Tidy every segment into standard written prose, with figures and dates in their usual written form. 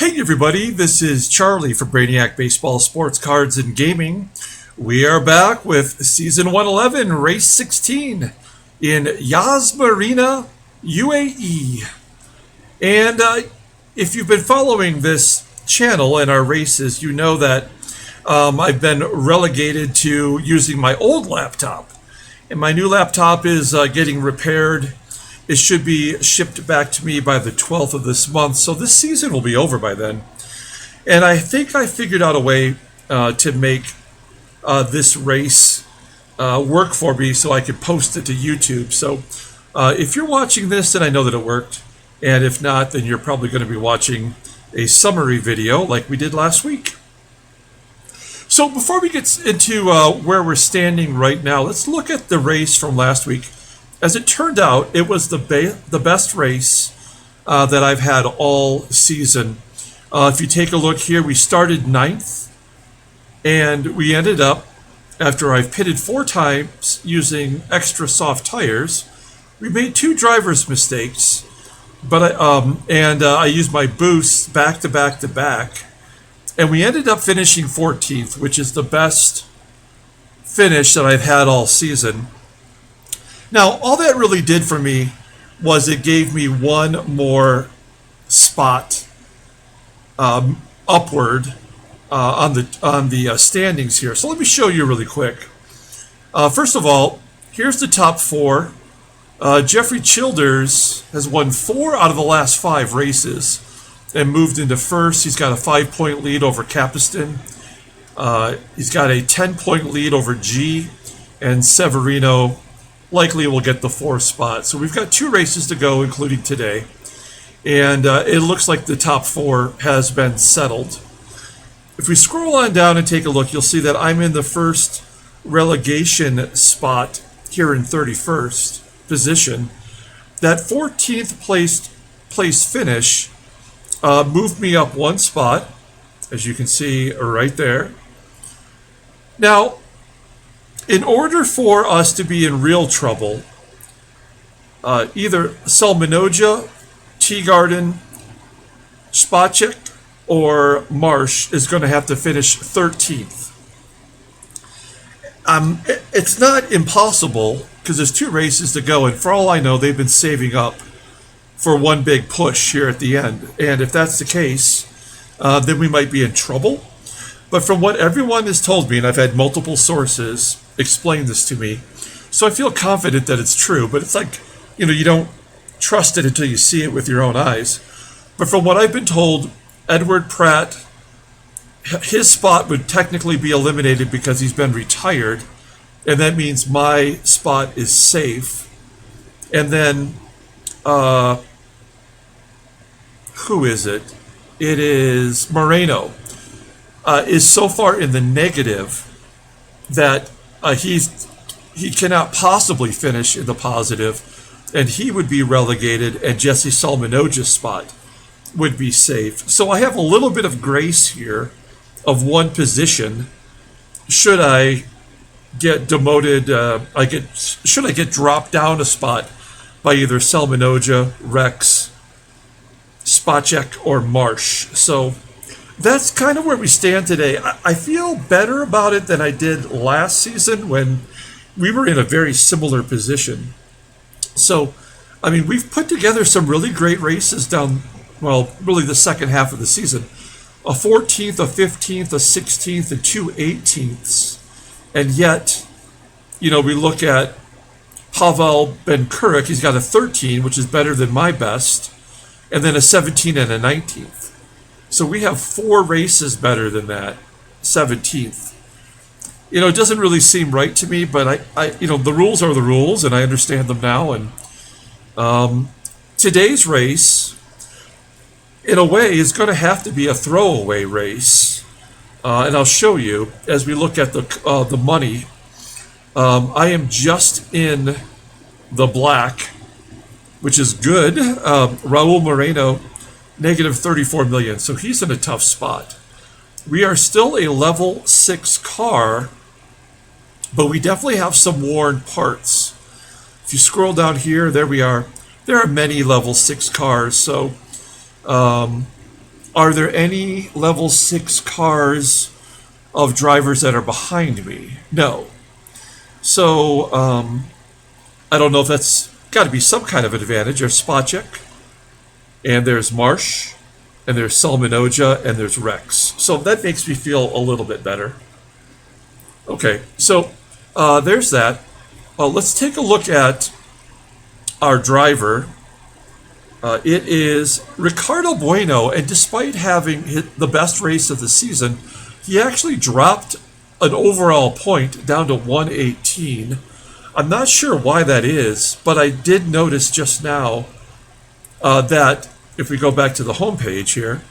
Hey everybody, this is Charlie for Brainiac Baseball, Sports Cards, and Gaming. We are back with Season 111, Race 16 in Yas Marina, UAE. And if you've been following this channel and our races, you know that I've been relegated to using my old laptop. And my new laptop is getting repaired. It should be shipped back to me by the 12th of this month, so this season will be over by then. And I think I figured out a way to make this race work for me so I could post it to YouTube. So if you're watching this, then I know that it worked. And if not, then you're probably going to be watching a summary video like we did last week. So before we get into where we're standing right now, let's look at the race from last week. As it turned out, it was the best race that I've had all season. If you take a look here, we started 9th, and we ended up, after I've pitted 4 times using extra soft tires, we made 2 driver's mistakes, but I used my boosts back to back to back, and we ended up finishing 14th, which is the best finish that I've had all season. Now, all that really did for me was it gave me one more spot upward on the standings here. So let me show you really quick. First of all, here's the top 4. Jeffrey Childers has won 4 out of the last 5 races and moved into first. He's got a 5-point lead over Capiston. He's got a 10-point lead over G, and Severino likely will get the 4th spot. So we've got 2 races to go, including today. And it looks like the top 4 has been settled. If we scroll on down and take a look, you'll see that I'm in the first relegation spot here in 31st position. That 14th place finish moved me up 1 spot, as you can see right there. Now, in order for us to be in real trouble, either Salminoja, Teagarden, Spacek, or Marsh is going to have to finish 13th. It's not impossible because there's 2 races to go, and for all I know, they've been saving up for one big push here at the end. And if that's the case, then we might be in trouble. But from what everyone has told me, and I've had multiple sources explain this to me, so I feel confident that it's true. But it's like, you don't trust it until you see it with your own eyes. But from what I've been told, Edward Pratt, his spot would technically be eliminated because he's been retired, and that means my spot is safe. And then, who is it? It is Moreno. Is so far in the negative that he cannot possibly finish in the positive, and he would be relegated, and Jesse Salminoja's spot would be safe. So I have a little bit of grace here of 1 position. Should I get demoted? Should I get dropped down a spot by either Salminoja, Rex, Spacek, or Marsh? So that's kind of where we stand today. I feel better about it than I did last season when we were in a very similar position. So, I mean, we've put together some really great races down, really the second half of the season. A 14th, a 15th, a 16th, and 2 18ths. And yet, we look at Pavel Ben-Kurik, he's got a 13, which is better than my best, and then a 17 and a 19th. So we have 4 races better than that, 17th. It doesn't really seem right to me, but the rules are the rules, and I understand them now. And today's race, in a way, is going to have to be a throwaway race, and I'll show you as we look at the money. I am just in the black, which is good. Raul Moreno, negative 34 million, so he's in a tough spot. We are still a level 6 car, but we definitely have some worn parts. If you scroll down here, there we are. There are many level 6 cars, so are there any level 6 cars of drivers that are behind me? No. So, I don't know if that's got to be some kind of advantage. There's Spacek, and there's Marsh, and there's Salminoja, and there's Rex. So that makes me feel a little bit better. Okay, so there's that. Let's take a look at our driver. It is Ricardo Bueno, and despite having hit the best race of the season, he actually dropped an overall point down to 118. I'm not sure why that is, but I did notice just now that if we go back to the homepage here,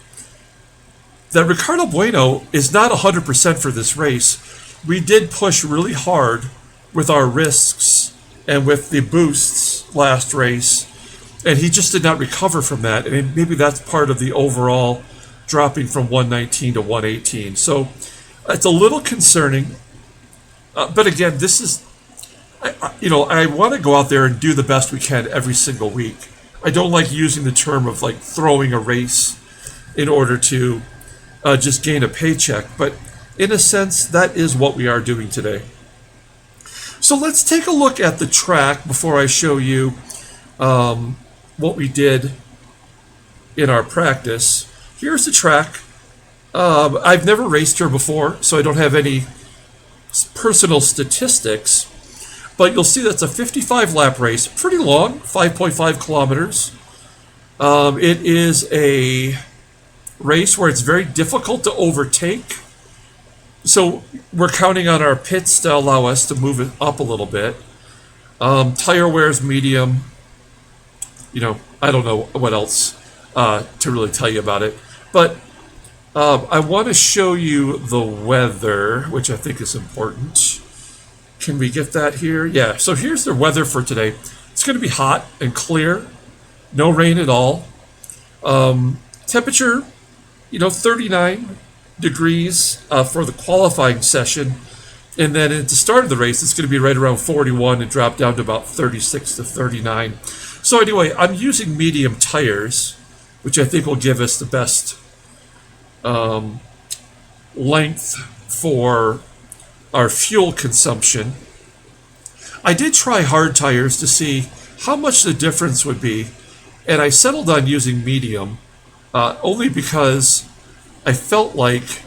that Ricardo Bueno is not 100% for this race. We did push really hard with our risks and with the boosts last race, and he just did not recover from that. And maybe that's part of the overall dropping from 119 to 118. So it's a little concerning. But again, this is, I want to go out there and do the best we can every single week. I don't like using the term of like throwing a race in order to just gain a paycheck. But in a sense, that is what we are doing today. So let's take a look at the track before I show you what we did in our practice. Here's the track. I've never raced here before, so I don't have any personal statistics, but you'll see that's a 55 lap race, pretty long, 5.5 kilometers. It is a race where it's very difficult to overtake, so we're counting on our pits to allow us to move it up a little bit. Tire wear is medium. I don't know what else to really tell you about it, but I want to show you the weather, which I think is important. Can we get that here? Yeah, so here's the weather for today. It's going to be hot and clear, no rain at all. Temperature, 39 degrees for the qualifying session. And then at the start of the race, it's going to be right around 41 and drop down to about 36 to 39. So anyway, I'm using medium tires, which I think will give us the best length for our fuel consumption. I did try hard tires to see how much the difference would be, and I settled on using medium only because I felt like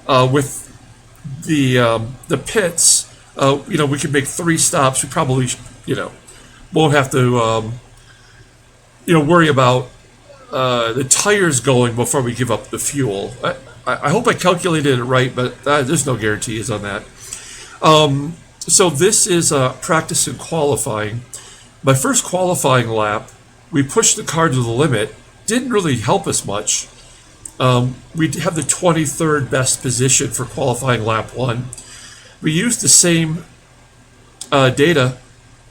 with the pits, we could make 3 stops. We probably won't have to worry about the tires going before we give up the fuel. I hope I calculated it right, but there's no guarantees on that. So this is practice and qualifying. My first qualifying lap, we pushed the car to the limit. Didn't really help us much. We have the 23rd best position for qualifying lap 1. We used the same data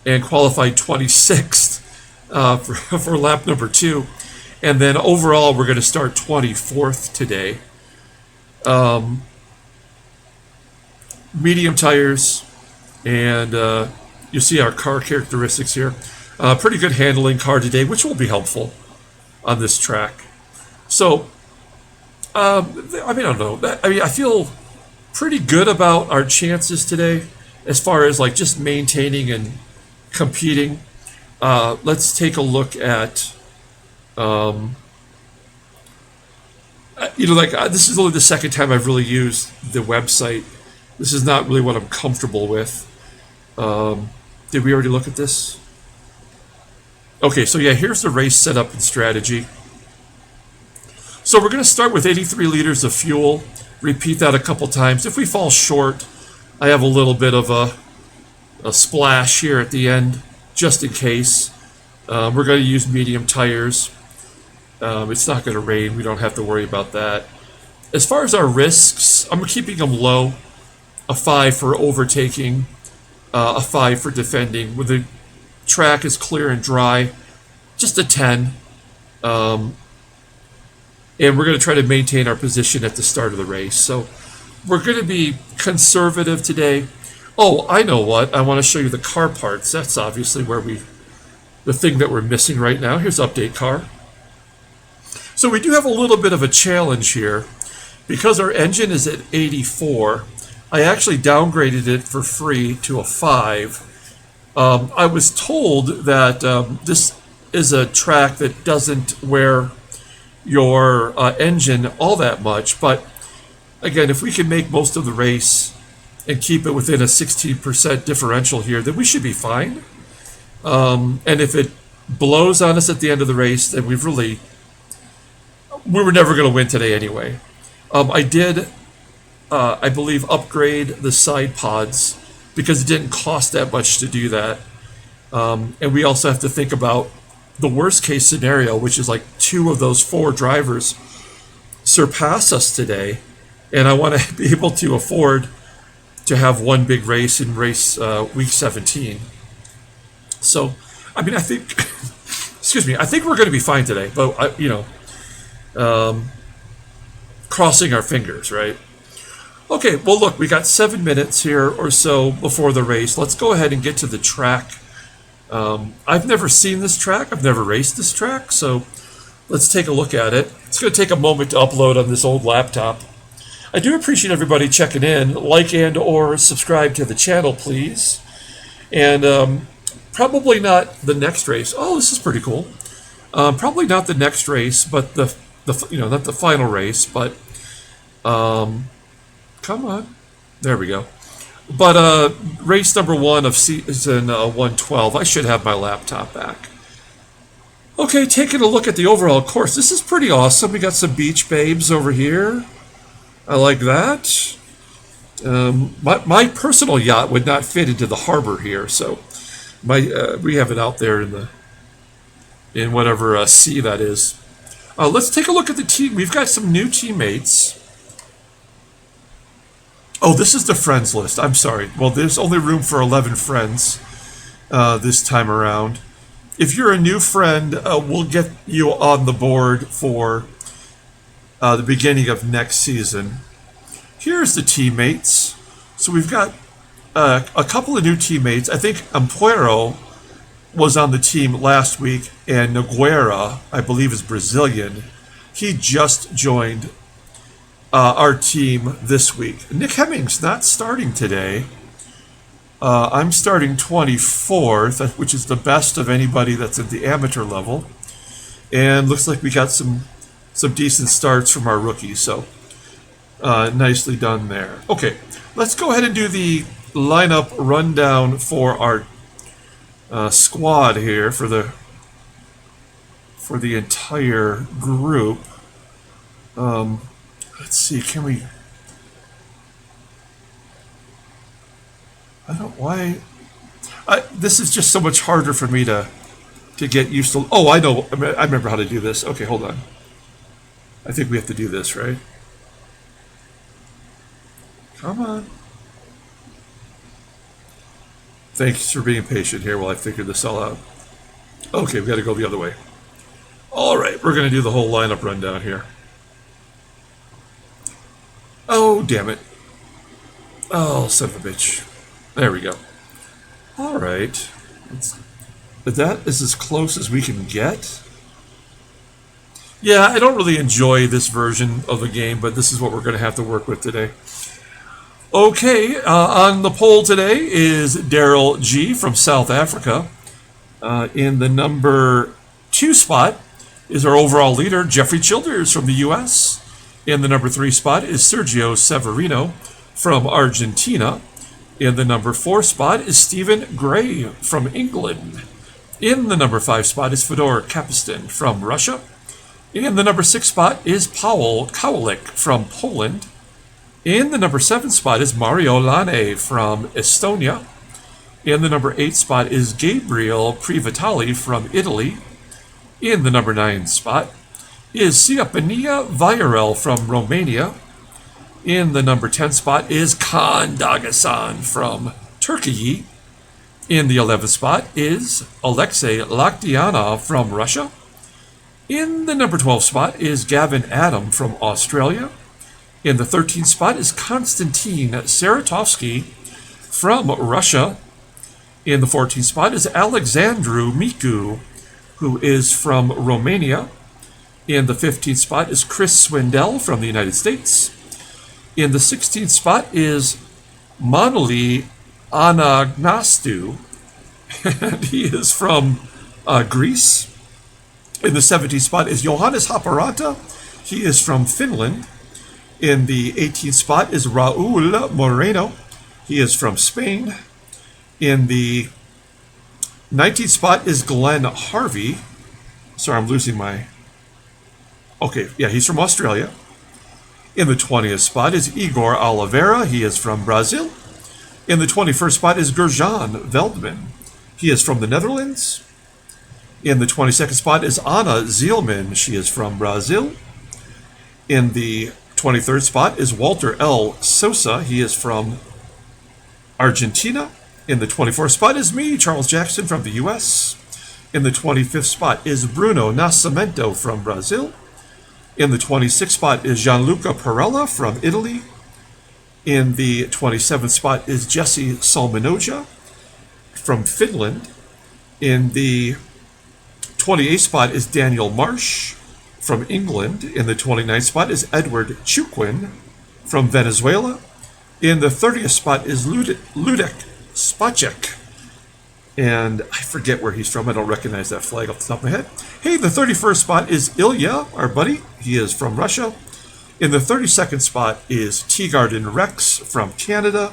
and qualified 26th for lap number 2. And then overall, we're going to start 24th today. Medium tires, and you see our car characteristics here. Pretty good handling car today, which will be helpful on this track. So, I don't know. I feel pretty good about our chances today as far as like just maintaining and competing. Let's take a look at this is only the second time I've really used the website. This is not really what I'm comfortable with. Did we already look at this? Okay, so yeah, here's the race setup and strategy. So we're going to start with 83 liters of fuel. Repeat that a couple times. If we fall short, I have a little bit of a splash here at the end, just in case. We're going to use medium tires. It's not going to rain. We don't have to worry about that. As far as our risks, I'm keeping them low. A 5 for overtaking, a 5 for defending. When the track is clear and dry, just a 10. And we're going to try to maintain our position at the start of the race. So we're going to be conservative today. Oh, I know what. I want to show you the car parts. That's obviously the thing that we're missing right now. Here's update car. So we do have a little bit of a challenge here. Because our engine is at 84, I actually downgraded it for free to a 5. I was told that this is a track that doesn't wear your engine all that much, but again, if we can make most of the race and keep it within a 16% differential here, then we should be fine. And if it blows on us at the end of the race, then we were never going to win today anyway. I did, I believe, upgrade the side pods because it didn't cost that much to do that. And we also have to think about the worst case scenario, which is like 2 of those 4 drivers surpass us today. And I want to be able to afford to have one big race in race week 17. So, I mean, I think, excuse me, I think we're going to be fine today. But, crossing our fingers, right? Okay, well, look, we got 7 minutes here or so before the race. Let's go ahead and get to the track. I've never seen this track. I've never raced this track, so let's take a look at it. It's going to take a moment to upload on this old laptop. I do appreciate everybody checking in. Like and or subscribe to the channel, please. And probably not the next race. Oh, this is pretty cool. Probably not the next race, but the not the final race, but come on, there we go. But race number 1 of season 112. I should have my laptop back. Okay, taking a look at the overall course. This is pretty awesome. We got some beach babes over here. I like that. My personal yacht would not fit into the harbor here, so we have it out there in whatever sea that is. Let's take a look at the team. We've got some new teammates. Oh, this is the friends list. I'm sorry. Well, there's only room for 11 friends this time around. If you're a new friend, we'll get you on the board for the beginning of next season. Here's the teammates. So we've got a couple of new teammates. I think Ampuero was on the team last week, and Nogueira, I believe, is Brazilian. He just joined our team this week. Nick Hemming's not starting today. I'm starting 24th, which is the best of anybody that's at the amateur level. And looks like we got some decent starts from our rookies, so nicely done there. Okay, let's go ahead and do the lineup rundown for our squad here for the entire group. Let's see, can we? I don't why. This is just so much harder for me to get used to. Oh, I know. I remember how to do this. Okay, hold on. I think we have to do this, right? Come on. Thanks for being patient here while I figure this all out. Okay, we got to go the other way. All right, we're going to do the whole lineup rundown here. Oh, damn it. Oh, son of a bitch. There we go. All right. But that is as close as we can get. Yeah, I don't really enjoy this version of the game, but this is what we're going to have to work with today. Okay, on the poll today is Daryl G. from South Africa. In the number 2 spot is our overall leader, Jeffrey Childers from the U.S. In the number 3 spot is Sergio Severino from Argentina. In the number 4 spot is Stephen Gray from England. In the number 5 spot is Fedor Kapistin from Russia. In the number 6 spot is Paweł Kowalik from Poland. In the number 7 spot is Mario Lane from Estonia. In the number 8 spot is Gabriel Privitali from Italy. In the number 9 spot is Siapania Viorel from Romania. In the number 10 spot is Kaan Dagasan from Turkey. In the 11th spot is Alexei Lakdianov from Russia. In the number 12 spot is Gavin Adam from Australia. In the 13th spot is Konstantin Saratovsky from Russia. In the 14th spot is Alexandru Micu, who is from Romania. In the 15th spot is Chris Swindell from the United States. In the 16th spot is Manoli Anagnastou, and he is from Greece. In the 17th spot is Johannes Haparanta. He is from Finland. In the 18th spot is Raul Moreno. He is from Spain. In the 19th spot is Glenn Harvey. Sorry, I'm losing my... Okay, yeah, he's from Australia. In the 20th spot is Igor Oliveira. He is from Brazil. In the 21st spot is Gerjan Veldman. He is from the Netherlands. In the 22nd spot is Anna Zielman. She is from Brazil. In the 23rd spot is Walter L. Sosa. He is from Argentina. In the 24th spot is me, Charles Jackson, from the U.S. In the 25th spot is Bruno Nascimento from Brazil. In the 26th spot is Gianluca Perella from Italy. In the 27th spot is Jesse Salminoja from Finland. In the 28th spot is Daniel Marsh from England. In the 29th spot is Edward Chuquin from Venezuela. In the 30th spot is Ludek Spacek. And I forget where he's from. I don't recognize that flag off the top of my head. Hey, the 31st spot is Ilya, our buddy. He is from Russia. In the 32nd spot is Teagarden Rex from Canada.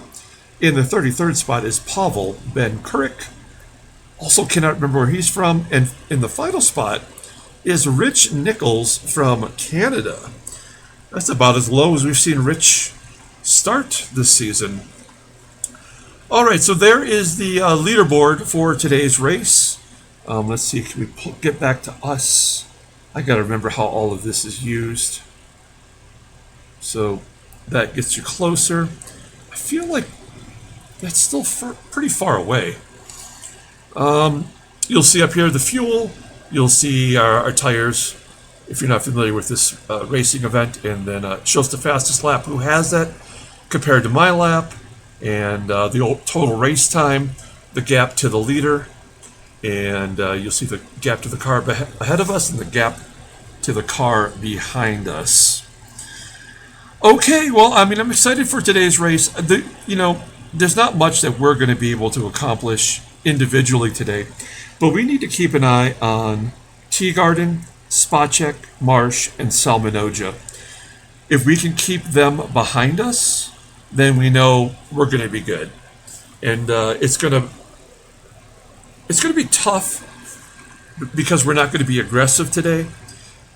In the 33rd spot is Pavel Ben Kurik. Also cannot remember where he's from. And in the final spot is Rich Nichols from Canada. That's about as low as we've seen Rich start this season. All right, so there is the leaderboard for today's race. Let's see, can we get back to us? I got to remember how all of this is used. So that gets you closer. I feel like that's still pretty far away. You'll see up here the fuel. You'll see our tires, if you're not familiar with this racing event. And then it shows the fastest lap who has that compared to my lap. And the total race time, the gap to the leader, and you'll see the gap to the car ahead of us and the gap to the car behind us. Okay, well, I mean, I'm excited for today's race. There's not much that we're going to be able to accomplish individually today, but we need to keep an eye on Teagarden, Spacek, Marsh, and Salminoja. If we can keep them behind us, then we know we're going to be good. And it's going to be tough because we're not going to be aggressive today.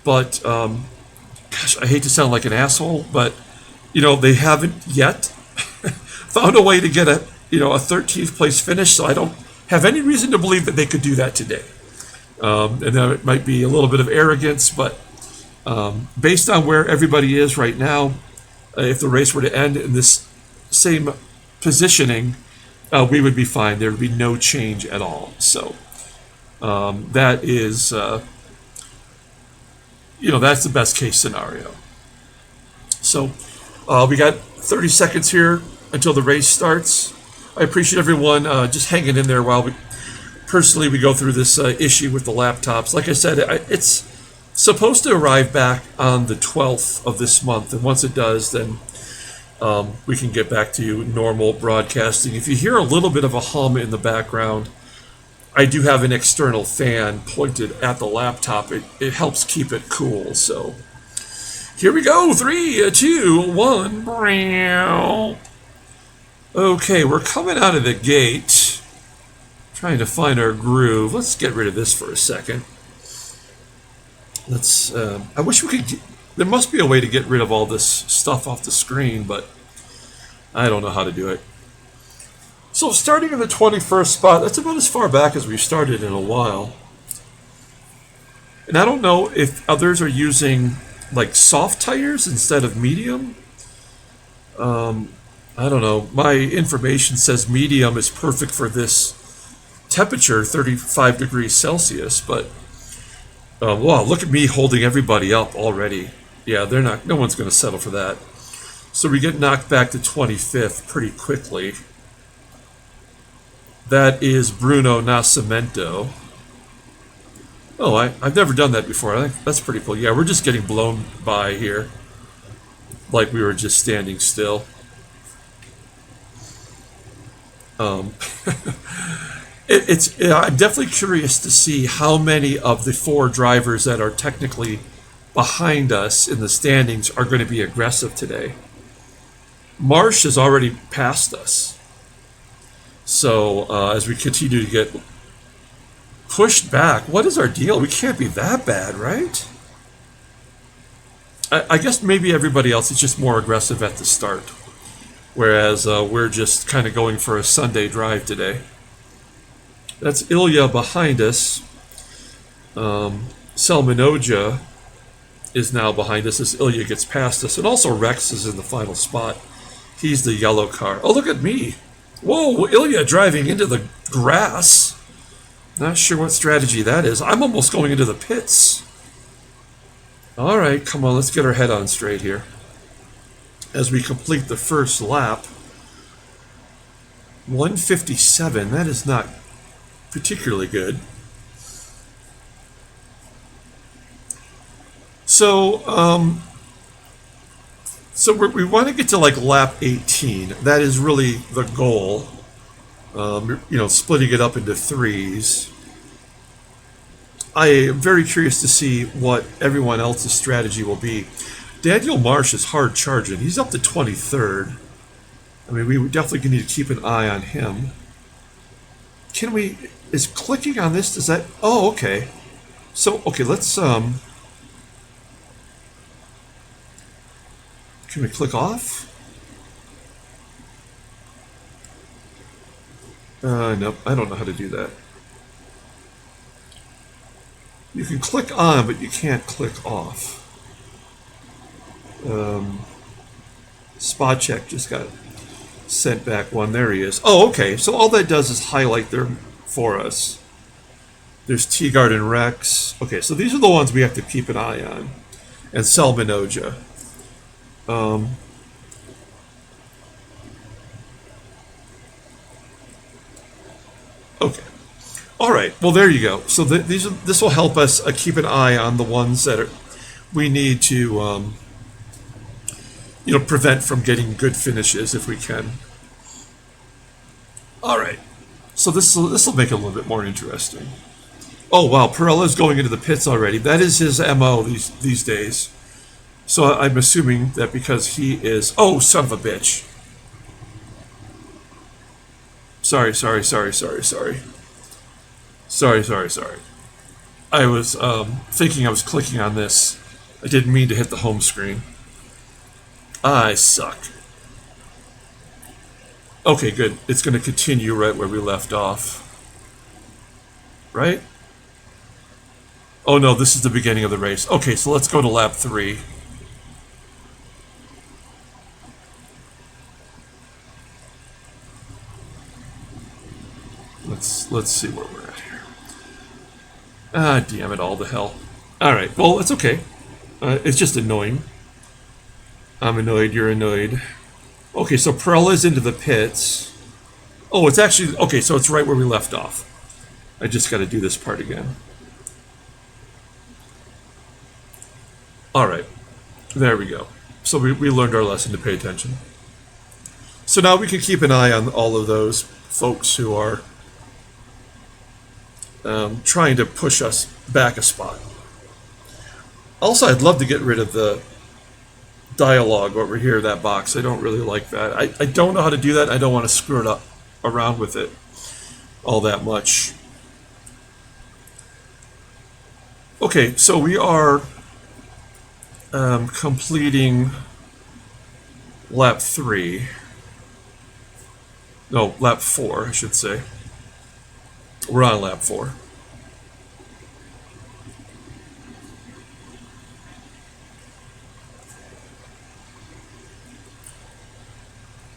But, gosh, I hate to sound like an asshole, but, they haven't yet found a way to get a 13th place finish, so I don't have any reason to believe that they could do that today. And then it might be a little bit of arrogance, but based on where everybody is right now, if the race were to end in this same positioning, we would be fine. There would be no change at all. So that is, that's the best case scenario. So we got 30 seconds here until the race starts. I appreciate everyone just hanging in there while we go through this issue with the laptops. Like I said, it's supposed to arrive back on the 12th of this month, and once it does, then we can get back to normal broadcasting. If you hear a little bit of a hum in the background, I do have an external fan pointed at the laptop. It helps keep it cool. So here we go. 3, 2, 1. Okay, we're coming out of the gate. Trying to find our groove. Let's get rid of this for a second. I wish we could there must be a way to get rid of all this stuff off the screen, but I don't know how to do it. So starting in the 21st spot, that's about as far back as we've started in a while. And I don't know if others are using like soft tires instead of medium. I don't know. My information says medium is perfect for this temperature, 35 degrees Celsius, but wow, look at me holding everybody up already. Yeah, no one's going to settle for that. So we get knocked back to 25th pretty quickly. That is Bruno Nascimento. Oh, I've never done that before. I think that's pretty cool. Yeah, we're just getting blown by here. Like we were just standing still. Um, I'm definitely curious to see how many of the four drivers that are technically behind us in the standings are going to be aggressive today. Marsh has already passed us. So as we continue to get pushed back, what is our deal? We can't be that bad, right? I guess maybe everybody else is just more aggressive at the start, whereas we're just kind of going for a Sunday drive today. That's Ilya behind us. Selmanoja is now behind us as Ilya gets past us, and also Rex is in the final spot. He's the yellow car. Oh, look at me. Whoa, Ilya driving into the grass. Not sure what strategy that is. I'm almost going into the pits. All right, come on, let's get our head on straight here. As we complete the first lap. 157, that is not particularly good. So, we want to get to like lap 18. That is really the goal. Splitting it up into threes. I am very curious to see what everyone else's strategy will be. Daniel Marsh is hard charging. He's up to 23rd. I mean, we definitely need to keep an eye on him. Is clicking on this, does that, oh, okay. So, okay, let's, can we click off? Nope, I don't know how to do that. You can click on, but you can't click off. Spot check just got sent back one. There he is. Oh, okay. So all that does is highlight them for us. There's Teagard and Rex. Okay, so these are the ones we have to keep an eye on. And Selmanoja. Okay. All right. Well, there you go. So this will help us keep an eye on the ones that we need to prevent from getting good finishes if we can. All right. So this will make it a little bit more interesting. Oh wow, Perella's going into the pits already. That is his MO these days. So I'm assuming that because he is. Oh, son of a bitch. Sorry. I was thinking I was clicking on this. I didn't mean to hit the home screen. I suck. Okay, good. It's going to continue right where we left off. Right? Oh no, this is the beginning of the race. Okay, so let's go to lap 3. Let's see where we're at here. Ah, damn it all to hell. Alright, well, it's okay. It's just annoying. I'm annoyed, you're annoyed. Okay, so Perella's into the pits. Oh, it's actually... Okay, so it's right where we left off. I just got to do this part again. Alright. There we go. So we learned our lesson to pay attention. So now we can keep an eye on all of those folks who are trying to push us back a spot. Also, I'd love to get rid of the dialogue over here, that box. I don't really like that. I don't know how to do that. I don't want to screw it up around with it all that much. Okay, so we are completing lap 3. No, lap 4, I should say. We're on lap 4.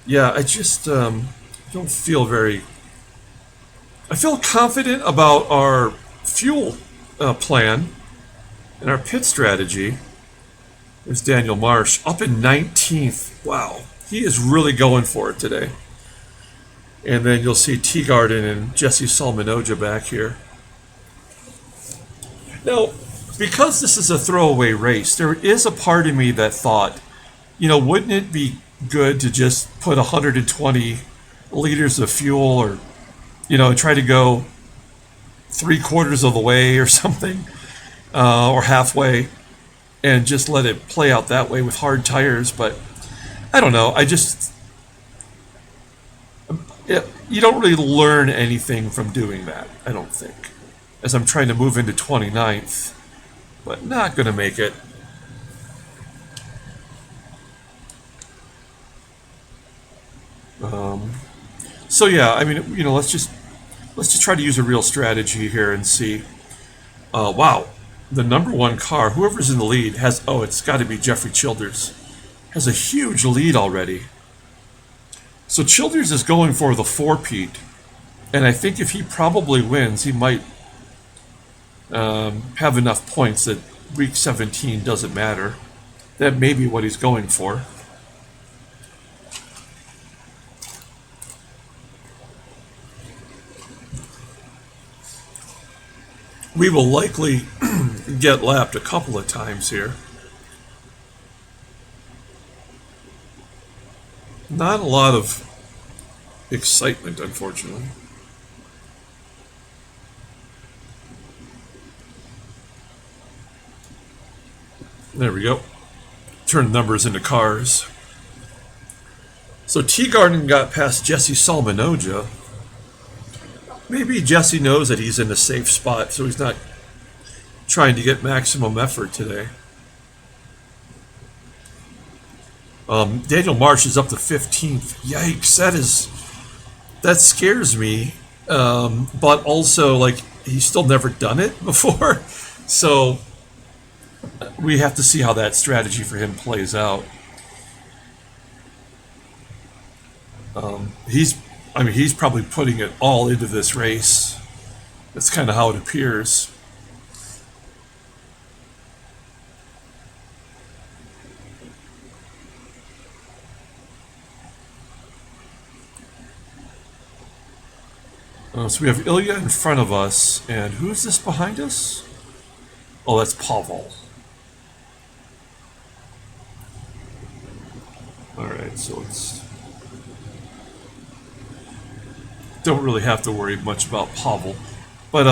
Yeah, I just don't feel very... I feel confident about our fuel plan and our pit strategy. There's Daniel Marsh up in 19th. Wow, he is really going for it today. And then you'll see Teagarden and Jesse Salmanoja back here. Now, because this is a throwaway race, there is a part of me that thought, wouldn't it be good to just put 120 liters of fuel or, try to go three-quarters of the way or something, or halfway, and just let it play out that way with hard tires. But I don't know. You don't really learn anything from doing that, I don't think, as I'm trying to move into 29th, but not going to make it. So yeah, I mean, let's just try to use a real strategy here and see. Wow, the number one car, whoever's in the lead, it's got to be Jeffrey Childers, has a huge lead already. So Childers is going for the four-peat, and I think if he probably wins, he might have enough points that week 17 doesn't matter. That may be what he's going for. We will likely get lapped a couple of times here. Not a lot of excitement, unfortunately. There we go. Turn numbers into cars. So Teagarden got past Jesse Salmanoja. Maybe Jesse knows that he's in a safe spot, so he's not trying to get maximum effort today. Daniel Marsh is up to 15th. Yikes, that scares me. But also, like, he's still never done it before. So we have to see how that strategy for him plays out. He's probably putting it all into this race. That's kind of how it appears. So we have Ilya in front of us, and who's this behind us? Oh, that's Pavel. Alright, so don't really have to worry much about Pavel. But,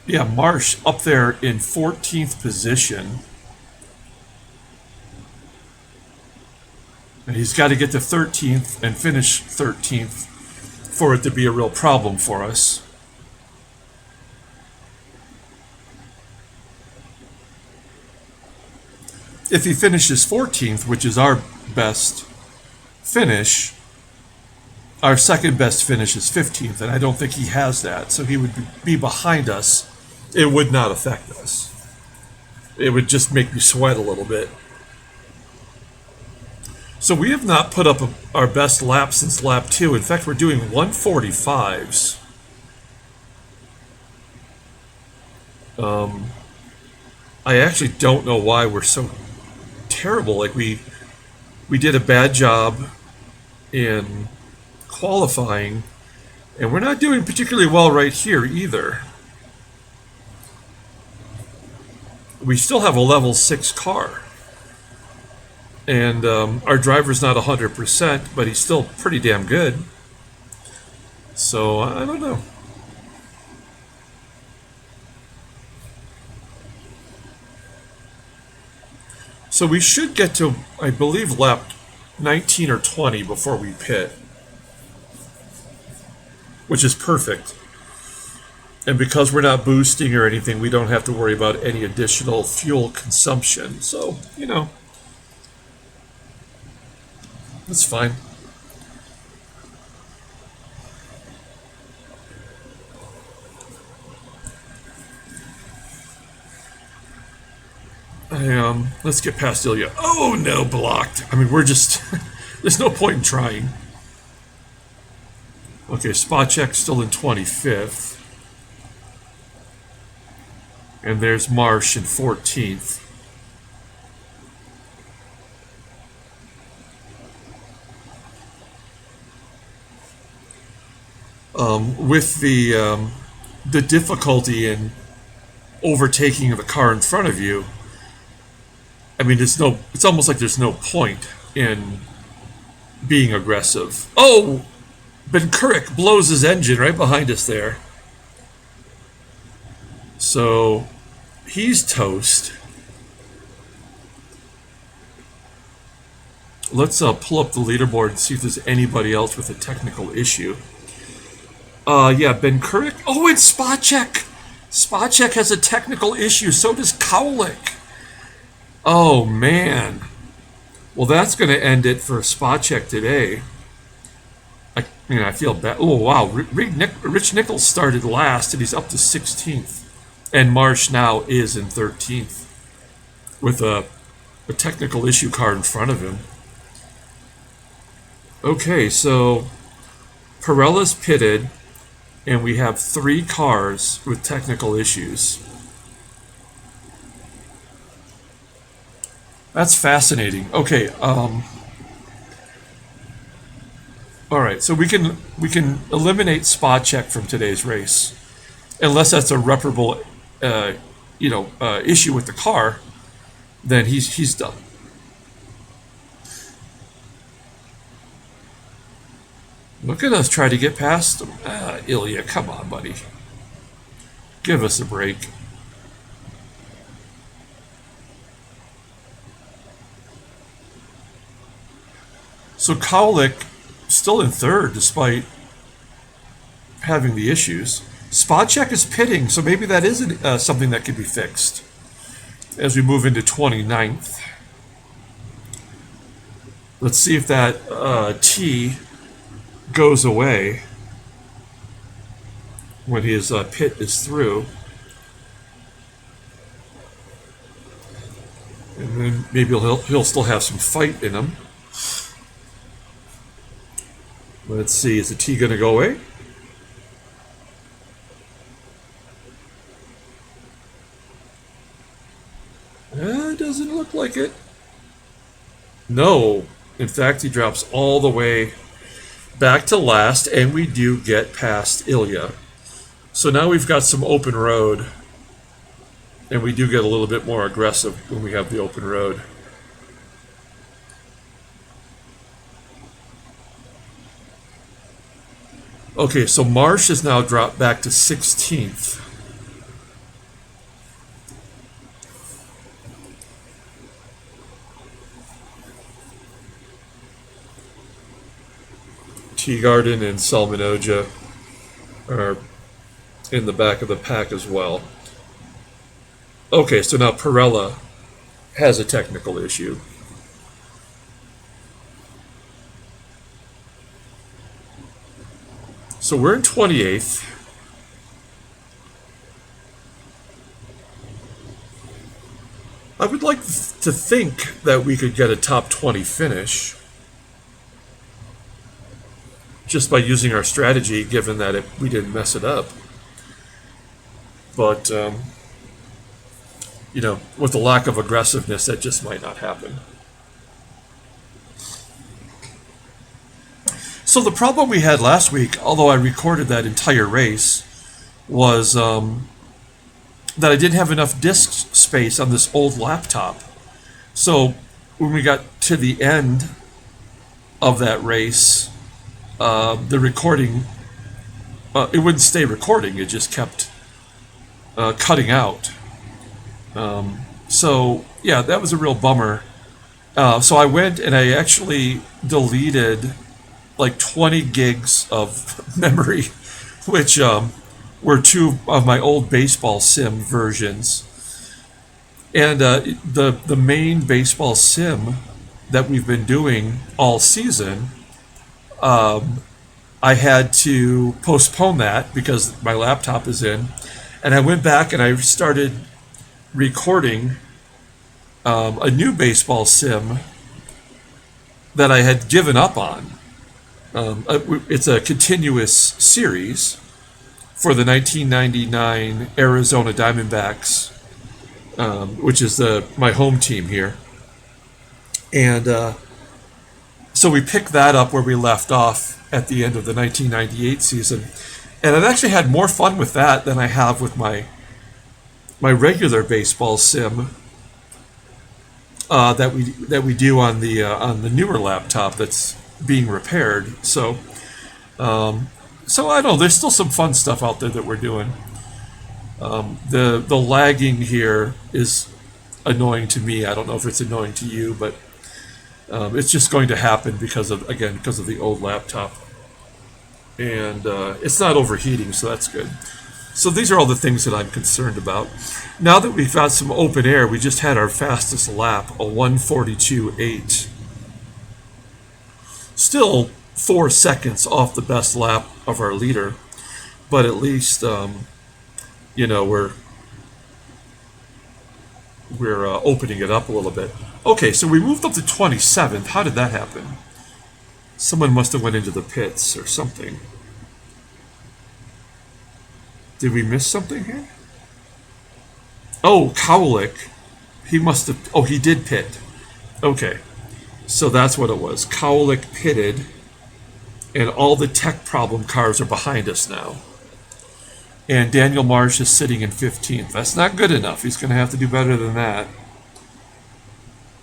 yeah, Marsh up there in 14th position. And he's got to get to 13th and finish 13th for it to be a real problem for us. If he finishes 14th, which is our best finish, our second best finish is 15th, and I don't think he has that, so he would be behind us. It would not affect us. It would just make me sweat a little bit. So we have not put up our best lap since lap 2. In fact, we're doing 145s. I actually don't know why we're so terrible. Like, we did a bad job in qualifying, and we're not doing particularly well right here either. We still have a level 6 car. And our driver's not 100%, but he's still pretty damn good. So, I don't know. So we should get to, I believe, lap 19 or 20 before we pit, which is perfect. And because we're not boosting or anything, we don't have to worry about any additional fuel consumption. So, that's fine. Let's get past Ilya. Oh no, blocked. I mean, we're just there's no point in trying. Okay, spot check still in 25th. And there's Marsh in 14th. With the difficulty in overtaking the car in front of you, I mean, it's almost like there's no point in being aggressive. Oh, Ben Kurek blows his engine right behind us there. So he's toast. Let's pull up the leaderboard and see if there's anybody else with a technical issue. Yeah, Ben Kurek. Oh, it's Spacek. Spacek has a technical issue. So does Kowalik. Oh, man. Well, that's going to end it for Spacek today. I feel bad. Oh, wow. Rich Nichols started last, and he's up to 16th. And Marsh now is in 13th with a technical issue car in front of him. Okay, so Perella's pitted, and we have 3 cars with technical issues. That's fascinating. Okay, all right, so we can eliminate spot check from today's race, unless that's a reparable, issue with the car. Then he's done. Look at us try to get past him. Ilya, come on, buddy. Give us a break. So Kowalik still in third despite having the issues. Spot check is pitting, so maybe that is something that could be fixed as we move into 29th. Let's see if that T goes away when his pit is through. And then maybe he'll still have some fight in him. Let's see, is the T going to go away? It doesn't look like it. No. In fact, he drops all the way back to last, and we do get past Ilya. So now we've got some open road, and we do get a little bit more aggressive when we have the open road. Okay, so Marsh has now dropped back to 16th. Teagarden and Salminoja are in the back of the pack as well. Okay, so now Perella has a technical issue. So we're in 28th. I would like to think that we could get a top 20 finish just by using our strategy, given that we didn't mess it up. But, with the lack of aggressiveness, that just might not happen. So the problem we had last week, although I recorded that entire race, was that I didn't have enough disk space on this old laptop. So when we got to the end of that race, the recording, it wouldn't stay recording, it just kept cutting out. So yeah, that was a real bummer. So I went and I actually deleted like 20 gigs of memory, which were 2 of my old baseball sim versions. And the main baseball sim that we've been doing all season, I had to postpone that because my laptop is in. And I went back and I started recording a new baseball sim that I had given up on. It's a continuous series for the 1999 Arizona Diamondbacks, which is my home team here. And so we picked that up where we left off at the end of the 1998 season. And I've actually had more fun with that than I have with my my regular baseball sim that we do on the newer laptop that's being repaired. So I don't know. There's still some fun stuff out there that we're doing. The lagging here is annoying to me. I don't know if it's annoying to you, but it's just going to happen because of the old laptop, and it's not overheating, so that's good. So these are all the things that I'm concerned about. Now that we've got some open air, we just had our fastest lap, a 1:42.8. Still 4 seconds off the best lap of our leader, but at least we're opening it up a little bit. Okay, so we moved up to 27th. How did that happen? Someone must have went into the pits or something. Did we miss something here? Oh, Cowlick. He must have... Oh, he did pit. Okay. So that's what it was. Cowlick pitted, and all the tech problem cars are behind us now. And Daniel Marsh is sitting in 15th. That's not good enough. He's going to have to do better than that.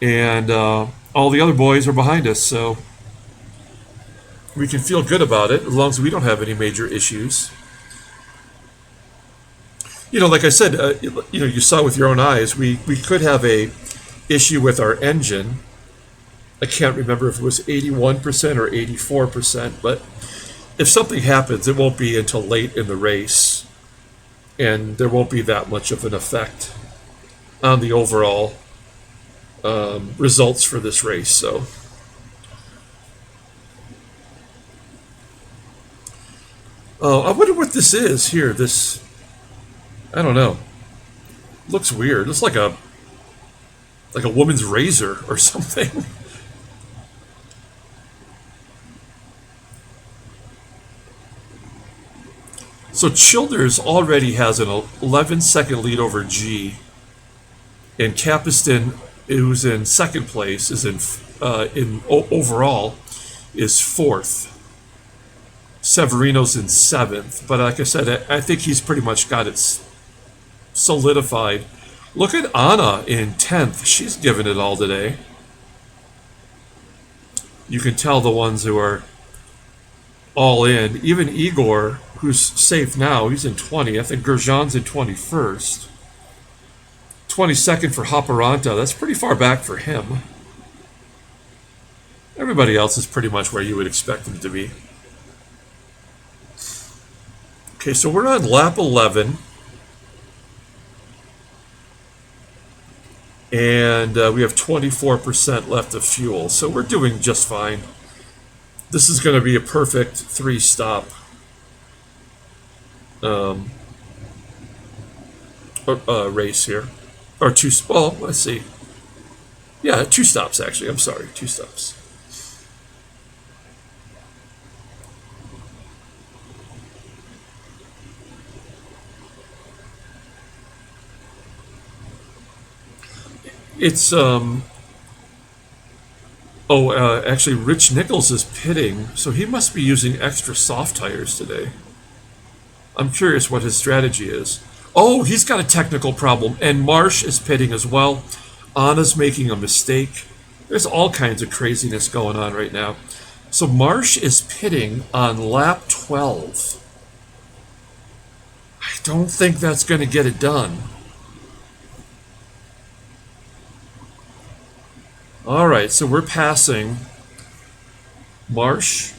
And all the other boys are behind us, so we can feel good about it as long as we don't have any major issues. Like I said, you saw with your own eyes, we could have a issue with our engine. I can't remember if it was 81% or 84%, but if something happens, it won't be until late in the race, and there won't be that much of an effect on the overall results for this race. So I wonder what this is here. This, I don't know. Looks weird. Looks like a woman's razor or something. So Childers already has an 11-second lead over G, and Capiston, who's in second place, is overall is fourth. Severino's in seventh, but like I said, I think he's pretty much got it solidified. Look at Anna in 10th. She's given it all today. You can tell the ones who are all in. Even Igor, who's safe now, he's in 20th, and Grosjean's in 21st. 22nd for Haparanta. That's pretty far back for him. Everybody else is pretty much where you would expect them to be. Okay, so we're on lap 11. And we have 24% left of fuel, so we're doing just fine. This is going to be a perfect 3-stop race here. Or let's see. Yeah, 2 stops actually. I'm sorry, 2 stops. It's actually Rich Nichols is pitting, so he must be using extra soft tires today. I'm curious what his strategy is. Oh, he's got a technical problem, and Marsh is pitting as well. Anna's making a mistake. There's all kinds of craziness going on right now. So Marsh is pitting on lap 12. I don't think that's going to get it done. All right, so we're passing Marsh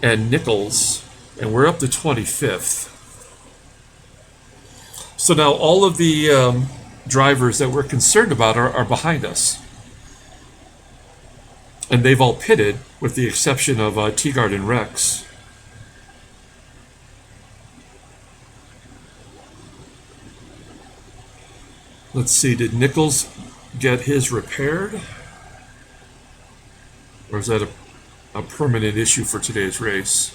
and Nichols, and we're up to 25th. So now all of the drivers that we're concerned about are behind us. And they've all pitted, with the exception of Teagard and Rex. Let's see, did Nichols get his repaired? Or is that a permanent issue for today's race?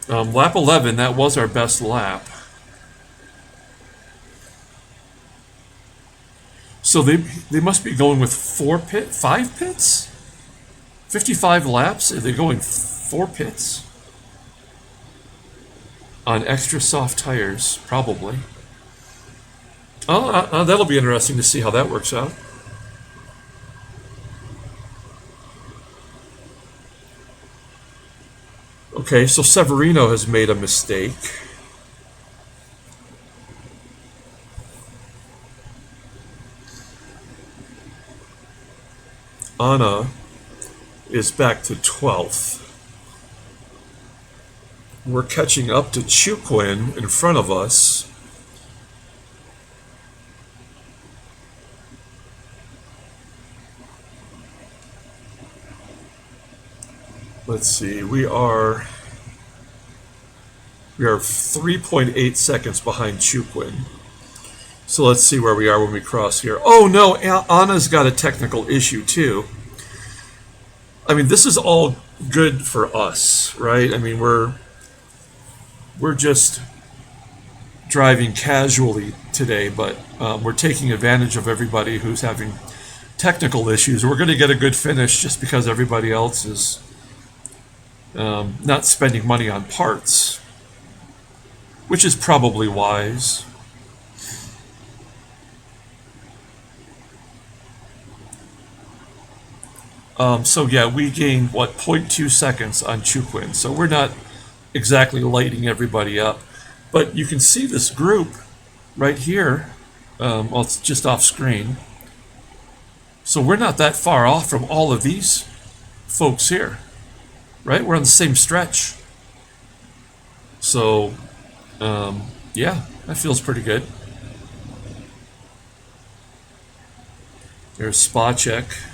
Lap 11, that was our best lap. So they must be going with 5 pits? 55 laps? Are they going 4 pits? On extra soft tires, probably. That'll be interesting to see how that works out. Okay, so Severino has made a mistake. Anna is back to 12th. We're catching up to Chukwin in front of us. Let's see, we are 3.8 seconds behind Chukwin. So let's see where we are when we cross here. Oh no, Anna's got a technical issue too. I mean, this is all good for us, right? I mean, we're just driving casually today, but we're taking advantage of everybody who's having technical issues. We're going to get a good finish just because everybody else is not spending money on parts, which is probably wise. So yeah, we gained, what, 0.2 seconds on Chukwin. So we're not exactly lighting everybody up. But you can see this group right here. Well, it's just off screen. So we're not that far off from all of these folks here, right? We're on the same stretch. So, yeah, that feels pretty good. There's Spacek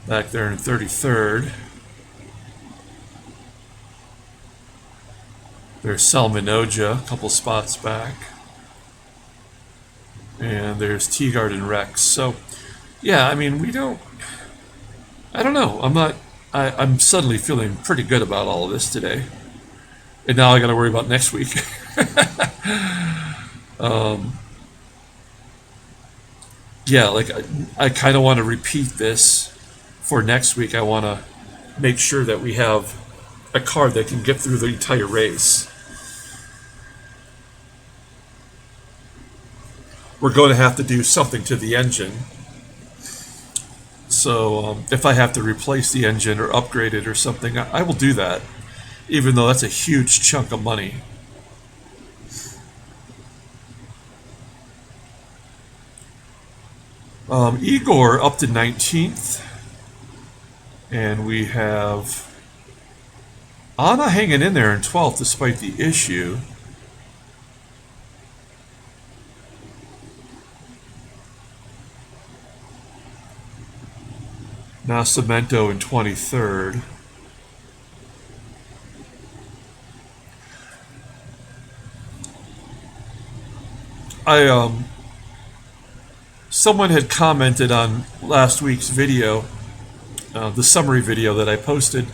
back there in 33rd. There's Salminoja, a couple spots back. And there's Teagard and Rex. So, yeah, I mean, I don't know. I'm suddenly feeling pretty good about all of this today. And now I got to worry about next week. Yeah, like I kind of want to repeat this for next week. I want to make sure that we have a car that can get through the entire race. We're going to have to do something to the engine. So if I have to replace the engine or upgrade it or something, I will do that, even though that's a huge chunk of money. Igor up to 19th. And we have Anna hanging in there in 12th despite the issue. Nascimento in 23rd. Someone had commented on last week's video, the summary video that I posted,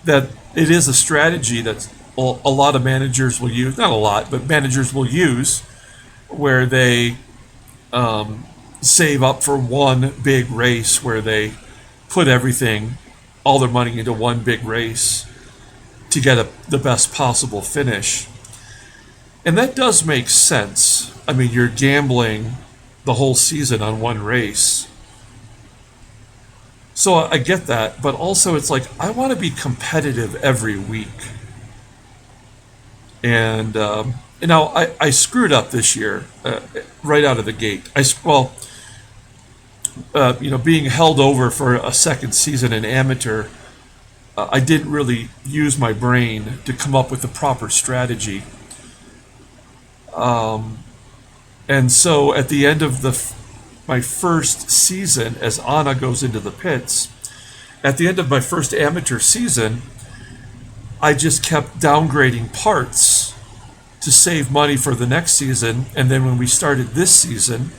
that it is a strategy that a lot of managers will use, not a lot, but managers will use, where they save up for one big race, where they put everything, all their money into one big race to get the best possible finish. And that does make sense. I mean, you're gambling the whole season on one race. So I get that, but also it's like, I want to be competitive every week. And now I screwed up this year right out of the gate. Being held over for a second season in amateur, I didn't really use my brain to come up with the proper strategy. And so at the end of my first season, as Anna goes into the pits, at the end of my first amateur season, I just kept downgrading parts to save money for the next season. And then when we started this season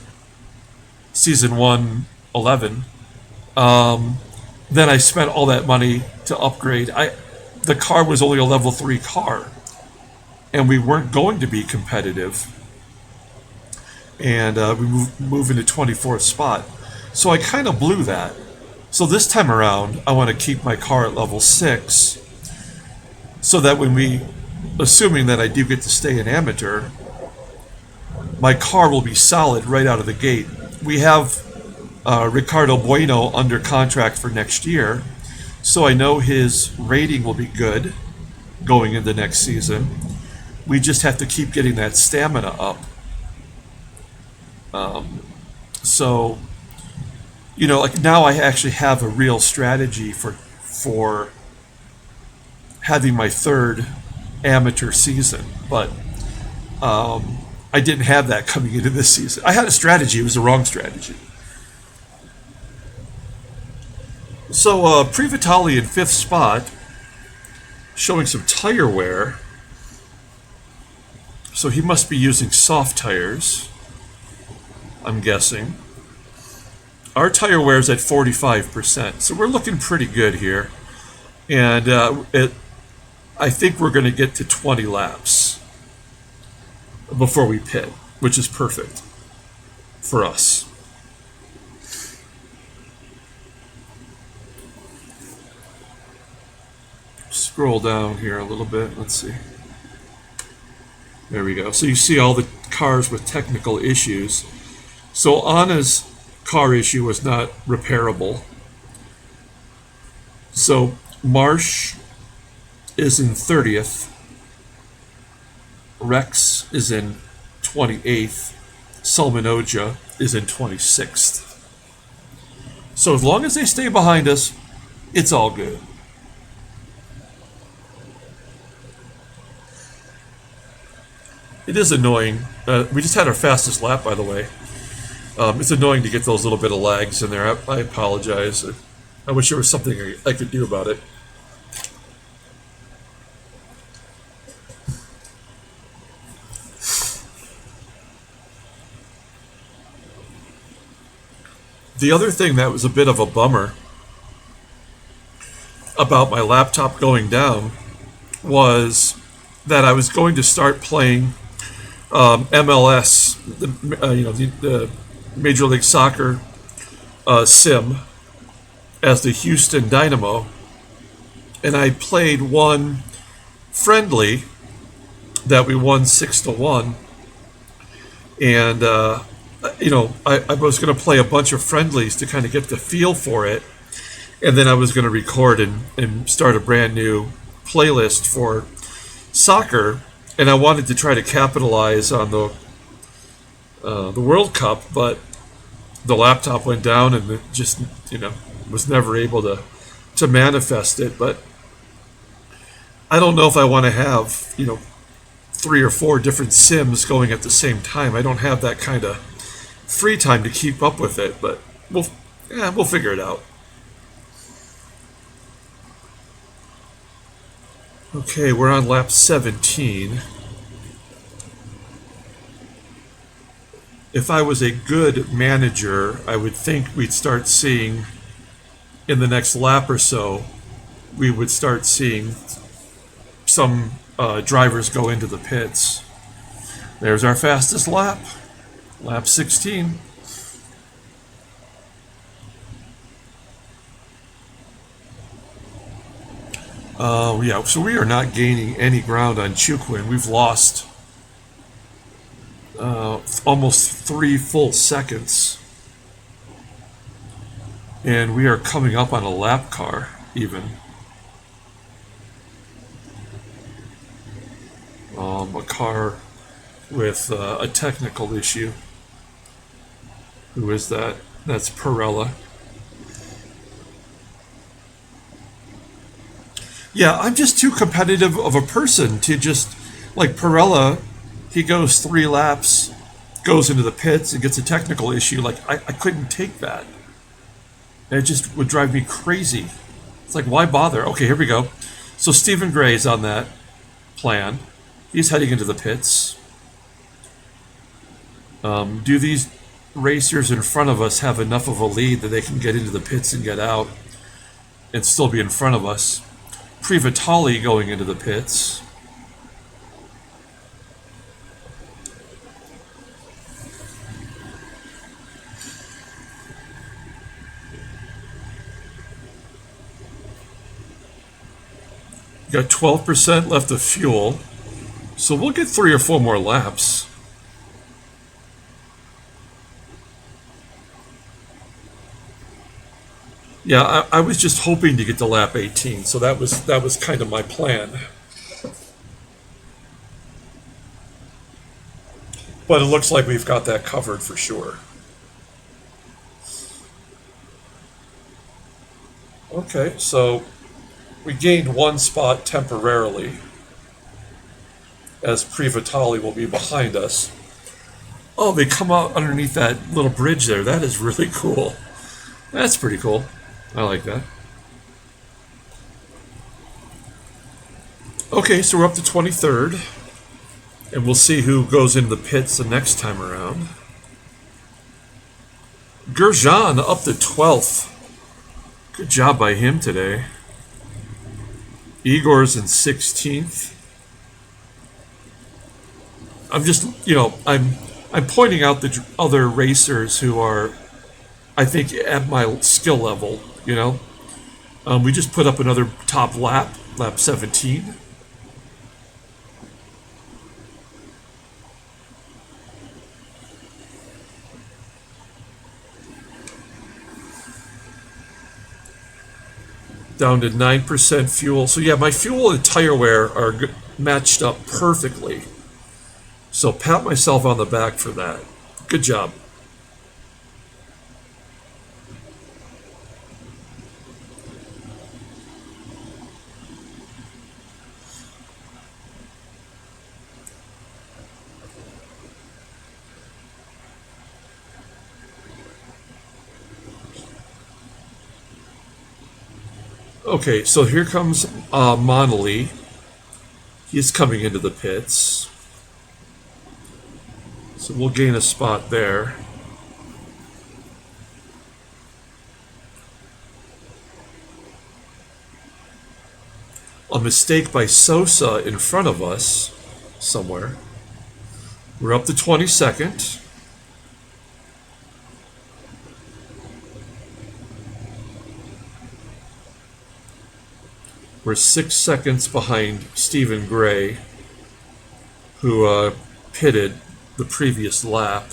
111, then I spent all that money to upgrade. The car was only a level 3 car, and we weren't going to be competitive. And we move into 24th spot. So I kind of blew that. So this time around, I want to keep my car at level 6, so that when assuming that I do get to stay an amateur, my car will be solid right out of the gate. We have Ricardo Bueno under contract for next year, so I know his rating will be good going into next season. We just have to keep getting that stamina up. So, like now I actually have a real strategy for having my third amateur season, but I didn't have that coming into this season. I had a strategy; it was the wrong strategy. So, Prix Vitali in fifth spot, showing some tire wear. So he must be using soft tires, I'm guessing. Our tire wear is at 45%, so we're looking pretty good here. And I think we're going to get to 20 laps before we pit, which is perfect for us. Scroll down here a little bit. Let's see. There we go. So you see all the cars with technical issues. So Anna's car issue was not repairable. So Marsh is in 30th. Rex is in 28th. Salmanoja is in 26th. So as long as they stay behind us, it's all good. It is annoying. We just had our fastest lap, by the way. It's annoying to get those little bit of lags in there. I apologize. I wish there was something I could do about it. The other thing that was a bit of a bummer about my laptop going down was that I was going to start playing MLS, the Major League Soccer sim as the Houston Dynamo, and I played one friendly that we won 6-1, and I was going to play a bunch of friendlies to kind of get the feel for it, and then I was going to record and start a brand new playlist for soccer. And I wanted to try to capitalize on the World Cup, but the laptop went down and it just, was never able to manifest it. But I don't know if I want to have, 3 or 4 different sims going at the same time. I don't have that kind of free time to keep up with it, but we'll figure it out. Okay, we're on lap 17. If I was a good manager, I would think we'd start seeing, in the next lap or so, we would start seeing some drivers go into the pits. There's our fastest lap, lap 16. So we are not gaining any ground on Chukwin. We've lost almost 3 full seconds. And we are coming up on a lap car, even. A car with a technical issue. Who is that? That's Perella. Yeah, I'm just too competitive of a person to just, like Perella, he goes 3 laps, goes into the pits and gets a technical issue. Like, I couldn't take that. It just would drive me crazy. It's like, why bother? Okay, here we go. So Stephen Gray's on that plan. He's heading into the pits. Do these racers in front of us have enough of a lead that they can get into the pits and get out and still be in front of us? Prix Vitali going into the pits. Got 12% left of fuel, so we'll get 3 or 4 more laps. Yeah, I was just hoping to get to lap 18, so that was kind of my plan. But it looks like we've got that covered for sure. Okay, so we gained one spot temporarily, as Prix will be behind us. Oh, they come out underneath that little bridge there. That is really cool. That's pretty cool. I like that. Okay, so we're up to 23rd, and we'll see who goes into the pits the next time around. Gurjan up to 12th. Good job by him today. Igor's in 16th. I'm just, I'm pointing out the other racers who are, I think, at my skill level. We just put up another top lap 17. Down to 9% fuel. So yeah, my fuel and tire wear are matched up perfectly. So pat myself on the back for that. Good job. Okay, so here comes Monolly. He's coming into the pits. So we'll gain a spot there. A mistake by Sosa in front of us somewhere. We're up to 22nd. We're 6 seconds behind Stephen Gray, who pitted the previous lap.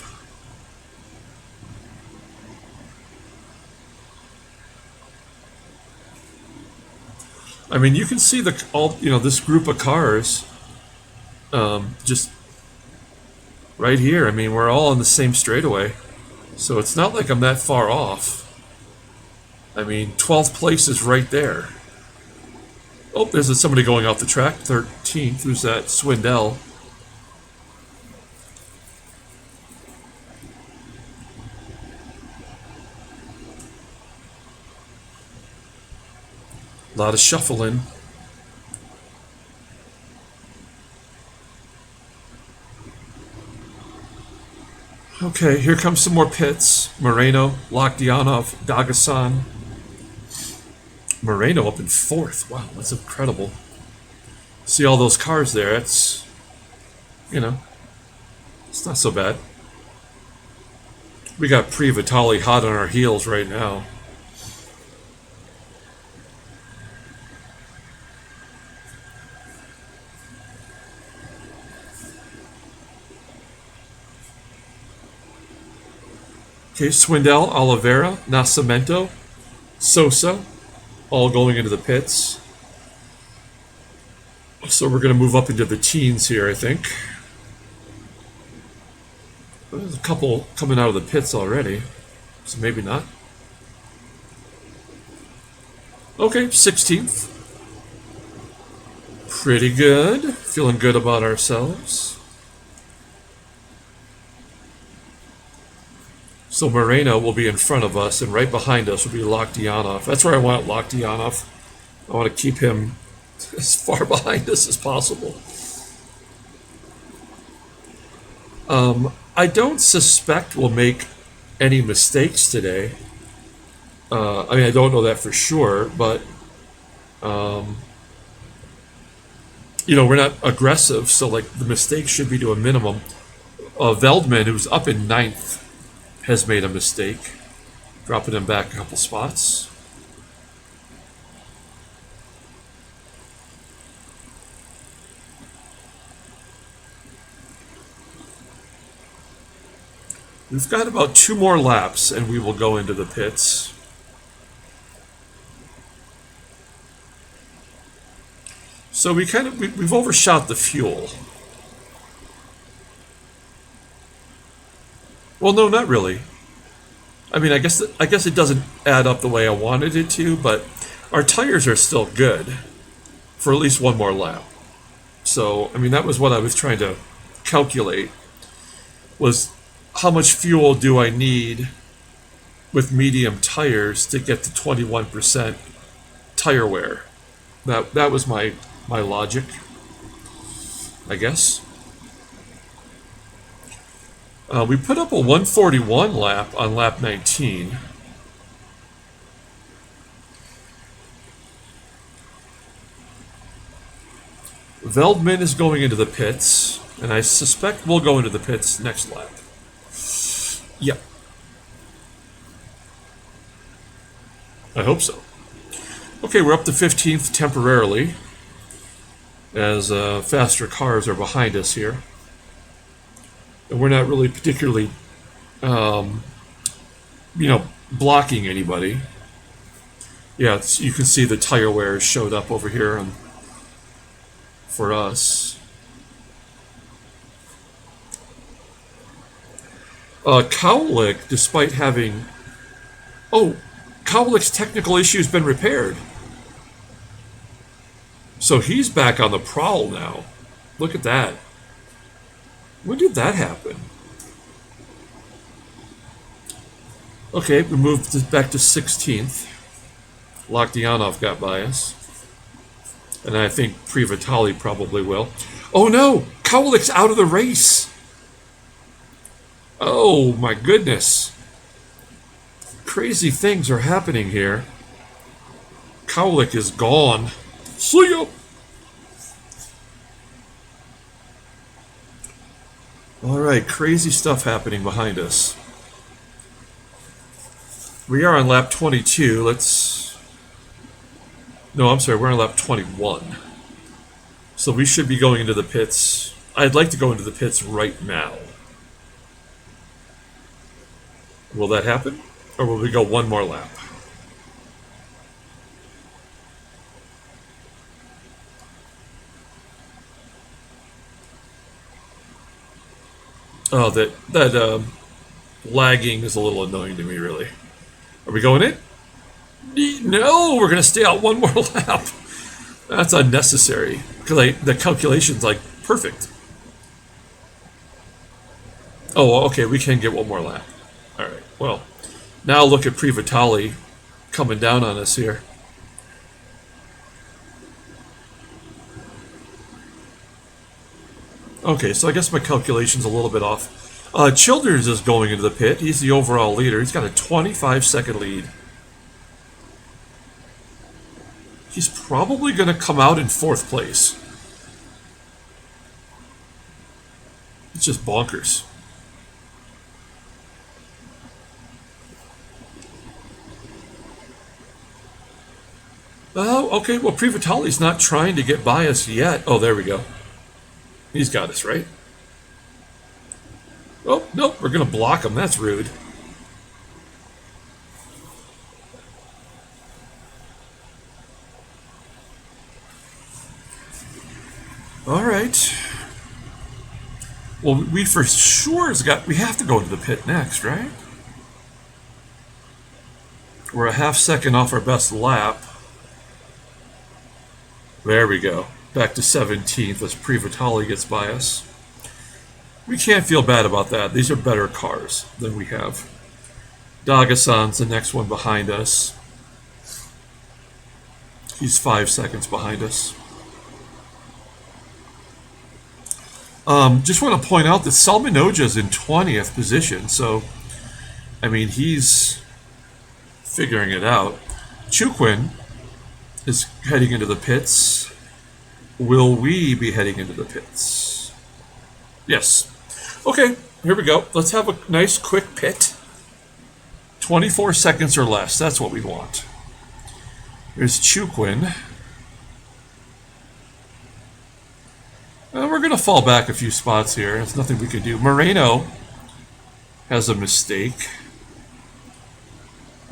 I mean, you can see this group of cars, just right here. I mean, we're all on the same straightaway, so it's not like I'm that far off. I mean, 12th place is right there. Oh, there's somebody going off the track. 13th. Who's that? Swindell. A lot of shuffling. Okay, here comes some more pits. Moreno, Lokdianov, Dagasan. Moreno up in 4th. Wow, that's incredible. See all those cars there. It's not so bad. We got Prix hot on our heels right now. Okay, Swindell, Oliveira, Nascimento, Sosa, all going into the pits. So we're going to move up into the teens here, I think. There's a couple coming out of the pits already, so maybe not. Okay, 16th. Pretty good. Feeling good about ourselves. So Moreno will be in front of us, and right behind us will be Lokdianov. That's where I want Lokdianov. I want to keep him as far behind us as possible. I don't suspect we'll make any mistakes today. I don't know that for sure, but we're not aggressive, so the mistakes should be to a minimum. Veldman, who's up in 9th, has made a mistake, dropping him back a couple spots. We've got about 2 more laps and we will go into the pits. So we've overshot the fuel. Well, no, not really. I mean, I guess it doesn't add up the way I wanted it to, but our tires are still good for at least one more lap. So, I mean, that was what I was trying to calculate, was how much fuel do I need with medium tires to get to 21% tire wear. That was my logic, I guess. We put up a 141 lap on lap 19. Veldman is going into the pits, and I suspect we'll go into the pits next lap. Yep. I hope so. Okay, we're up to 15th temporarily, as faster cars are behind us here. And we're not really particularly, blocking anybody. Yeah, you can see the tire wear showed up over here for us. Cowlick, despite having... Oh, Cowlick's technical issue has been repaired. So he's back on the prowl now. Look at that. When did that happen? Okay, we moved back to 16th. Lokdianov got by us. And I think Prix probably will. Oh no! Cowlick's out of the race! Oh my goodness. Crazy things are happening here. Cowlick is gone. See ya! Alright, crazy stuff happening behind us. We are on lap 22. No, I'm sorry, we're on lap 21. So we should be going into the pits. I'd like to go into the pits right now. Will that happen? Or will we go one more lap? Oh, that lagging is a little annoying to me, really. Are we going in? No, we're going to stay out one more lap. That's unnecessary, because the calculation's like perfect. Oh, okay, we can get one more lap. All right, well, now look at Prix coming down on us here. Okay, so I guess my calculation's a little bit off. Childers is going into the pit. He's the overall leader. He's got a 25-second lead. He's probably going to come out in 4th place. It's just bonkers. Oh, okay, well, Prix not trying to get by us yet. Oh, there we go. He's got us, right? Oh, nope, we're going to block him. That's rude. All right. Well, we for sure we have to go to the pit next, right? We're a half second off our best lap. There we go. Back to 17th as Prix gets by us. We can't feel bad about that. These are better cars than we have. Dagasan's the next one behind us. He's 5 seconds behind us. Just want to point out that Salminoja's in 20th position, so, I mean, he's figuring it out. Chukwin is heading into the pits. Will we be heading into the pits? Yes. Okay, here we go. Let's have a nice quick pit. 24 seconds or less, that's what we want. There's Chukwin. We're going to fall back a few spots here. There's nothing we can do. Moreno has a mistake.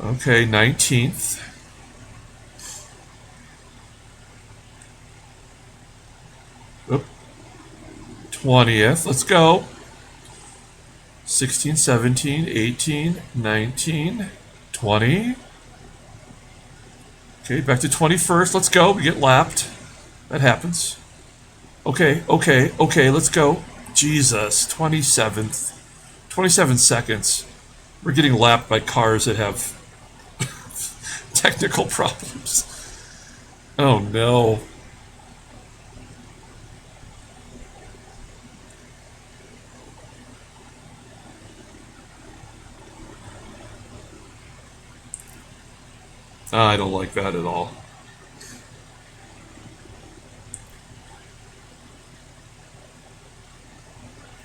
Okay, 19th. Oop. 20th. Let's go. 16, 17, 18, 19, 20. Okay, back to 21st. Let's go. We get lapped. That happens. Okay, okay, okay, let's go. Jesus, 27th. 27 seconds. We're getting lapped by cars that have technical problems. Oh no. I don't like that at all.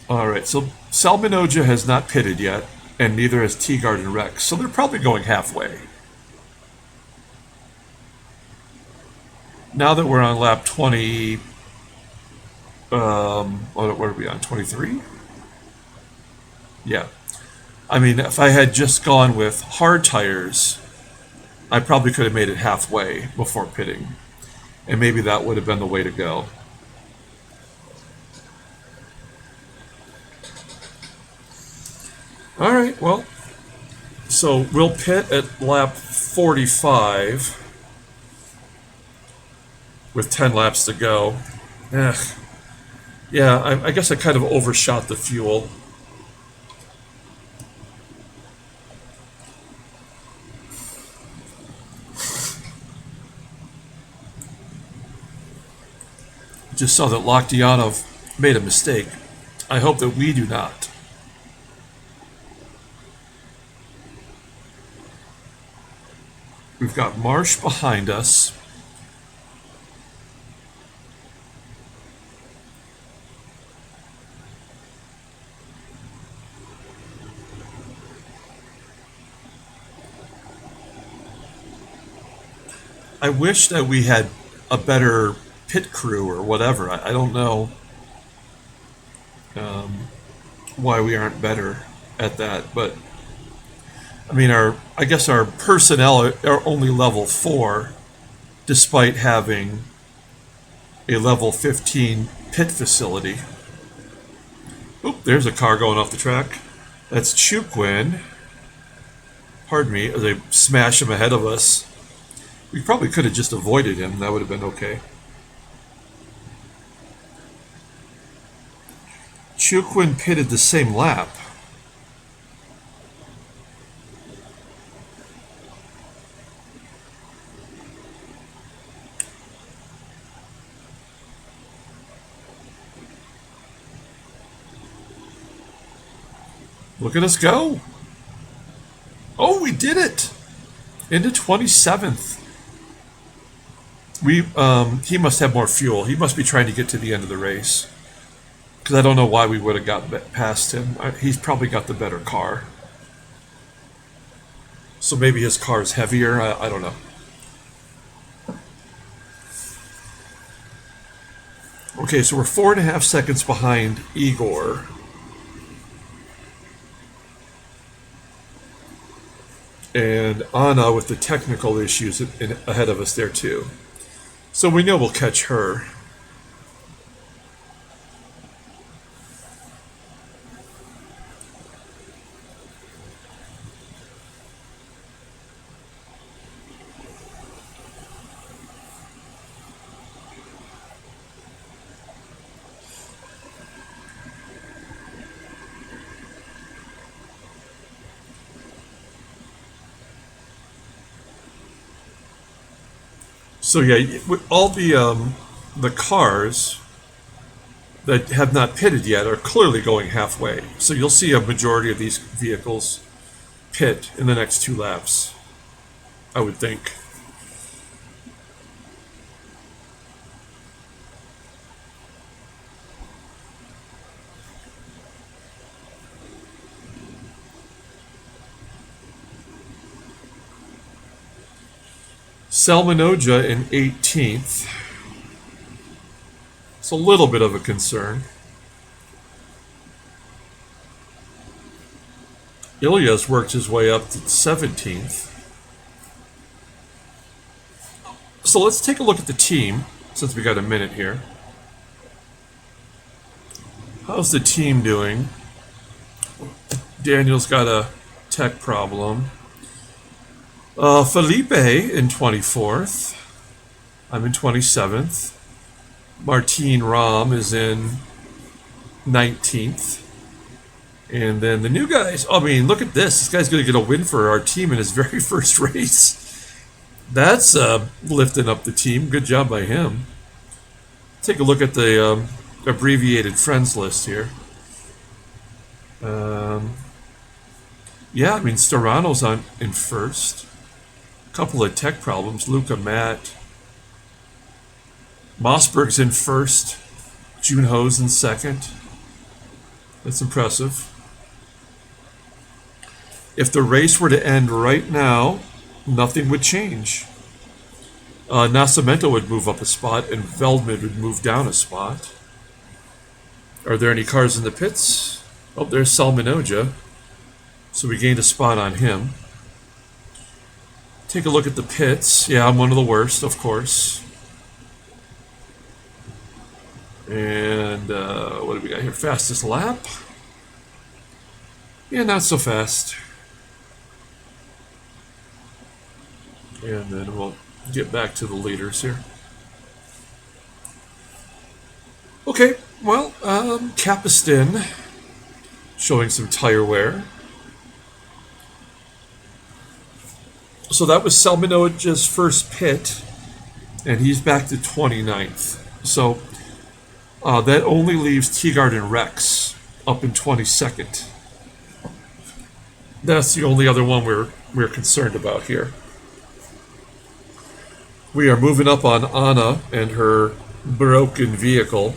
Alright, so Salminoja has not pitted yet, and neither has Teagard and Rex, so they're probably going halfway. Now that we're on lap 20, what are we on, 23? Yeah. I mean, if I had just gone with hard tires, I probably could have made it halfway before pitting. And maybe that would have been the way to go. All right, well, so we'll pit at lap 45 with 10 laps to go. Ugh. Yeah, I guess I kind of overshot the fuel. Just saw that Lakhtianov made a mistake. I hope that we do not. We've got Marsh behind us. I wish that we had a better pit crew or whatever. I don't know why we aren't better at that, but I mean, I guess our personnel are only level 4, despite having a level 15 pit facility. Oop, there's a car going off the track. That's Chukwin. Pardon me, as they smash him ahead of us. We probably could have just avoided him. That would have been okay. Chukwin pitted the same lap. Look at us go. Oh, we did it. Into 27th. He must have more fuel. He must be trying to get to the end of the race. Because I don't know why we would have got past him. He's probably got the better car. So maybe his car is heavier. I don't know. Okay, so we're 4.5 seconds behind Igor. And Anna with the technical issues ahead of us there too. So we know we'll catch her. So yeah, all the cars that have not pitted yet are clearly going halfway. So you'll see a majority of these vehicles pit in the next 2 laps, I would think. Salminoja in 18th. It's a little bit of a concern. Ilya's worked his way up to 17th. So let's take a look at the team, since we got a minute here. How's the team doing? Daniel's got a tech problem. Felipe in 24th. I'm in 27th. Martine Ram is in 19th. And then the new guys, I mean, look at this. This guy's going to get a win for our team in his very first race. That's lifting up the team. Good job by him. Take a look at the abbreviated friends list here. Yeah, I mean, Storano's in first. A couple of tech problems. Luca, Matt. Mossberg's in first. Junho's in second. That's impressive. If the race were to end right now, nothing would change. Nascimento would move up a spot and Veldman would move down a spot. Are there any cars in the pits? Oh, there's Salminoja. So we gained a spot on him. Take a look at the pits. Yeah, I'm one of the worst, of course. And what do we got here? Fastest lap? Yeah, not so fast. And then we'll get back to the leaders here. Okay, well, Capiston showing some tire wear. So that was Salminoja's first pit, and he's back to 29th. So that only leaves Teagard and Rex up in 22nd. That's the only other one we're concerned about here. We are moving up on Anna and her broken vehicle.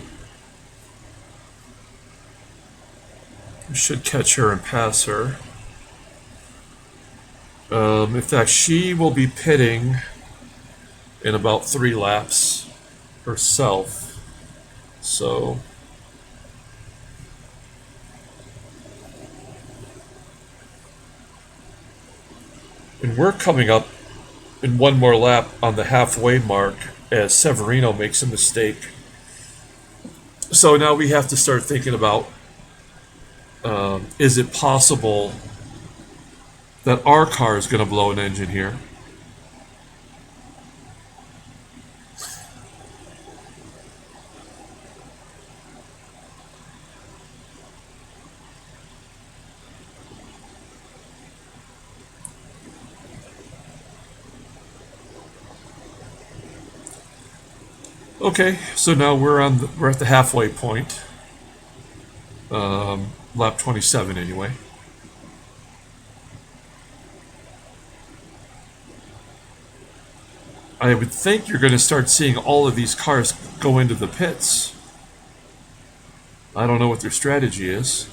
We should catch her and pass her. In fact, she will be pitting in about 3 laps herself. So and we're coming up in one more lap on the halfway mark as Severino makes a mistake. So now we have to start thinking about, is it possible that our car is going to blow an engine here? Okay, so now we're at the halfway point. Lap 27 anyway. I would think you're going to start seeing all of these cars go into the pits. I don't know what their strategy is.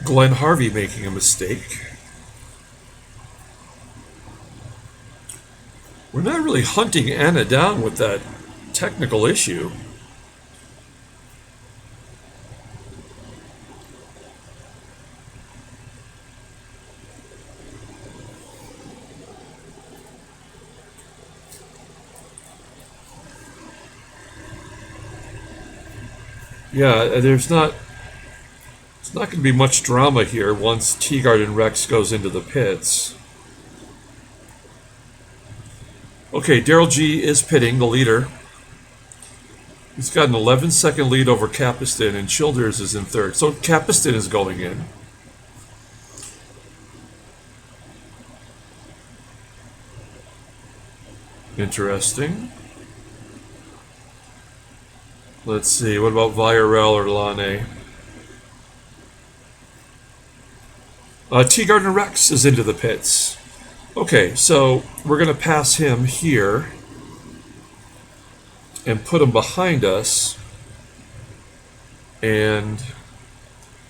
Glenn Harvey making a mistake. We're not really hunting Anna down with that technical issue. Yeah, it's not going to be much drama here once Teagard and Rex goes into the pits. Okay, Daryl G is pitting, the leader. He's got an 11-second lead over Capiston, and Childers is in third. So Capiston is going in. Interesting. Let's see, what about Villarreal or Lane? Teagard and Rex is into the pits. Okay, so we're going to pass him here and put him behind us. And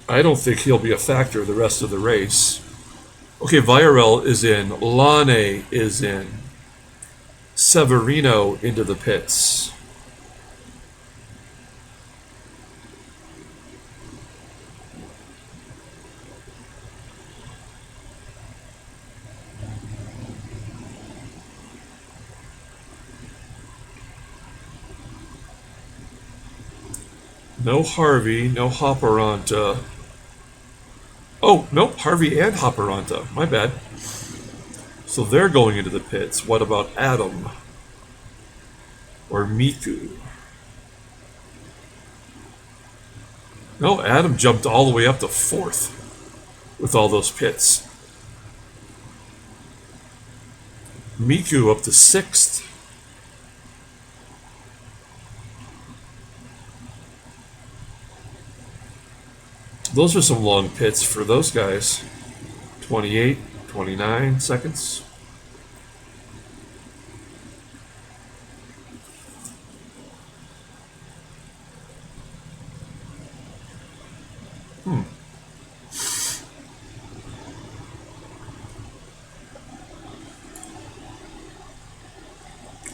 I don't think he'll be a factor the rest of the race. Okay, Villarreal is in. Lane is in. Severino into the pits. No Harvey, no Hopperanta. Oh, no, Harvey and Hopperanta. My bad. So they're going into the pits. What about Adam? Or Miku? No, Adam jumped all the way up to 4th with all those pits. Miku up to 6th. Those are some long pits for those guys. 28, 29 seconds.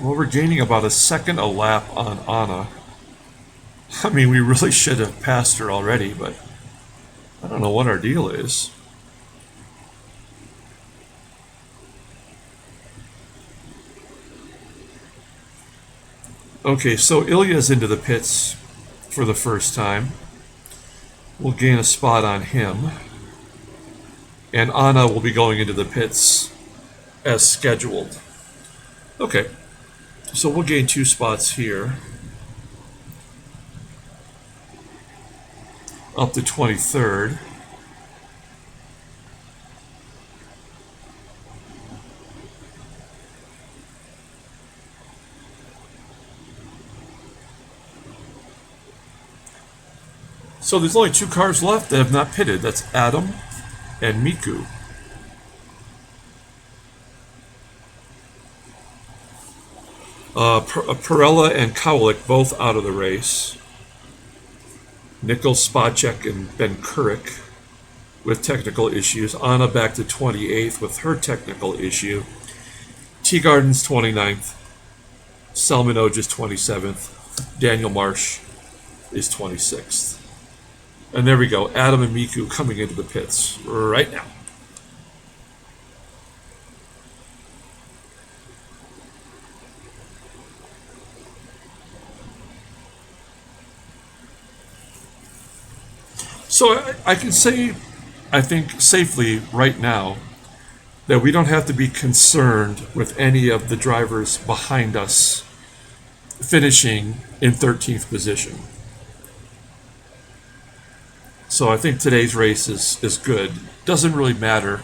Well, we're gaining about a second a lap on Anna. I mean, we really should have passed her already, but I don't know what our deal is. Okay, so Ilya's into the pits for the first time. We'll gain a spot on him. And Anna will be going into the pits as scheduled. Okay, so we'll gain 2 spots here. Up to 23rd. So there's only 2 cars left that have not pitted. That's Adam and Miku. Perella and Kowalik both out of the race. Nichols, Spacek, and Ben Kurik with technical issues. Anna back to 28th with her technical issue. Teagarden's 29th. Selman Oj's 27th. Daniel Marsh is 26th. And there we go. Adam and Miku coming into the pits right now. So I can say, I think safely right now, that we don't have to be concerned with any of the drivers behind us finishing in 13th position. So I think today's race is good. Doesn't really matter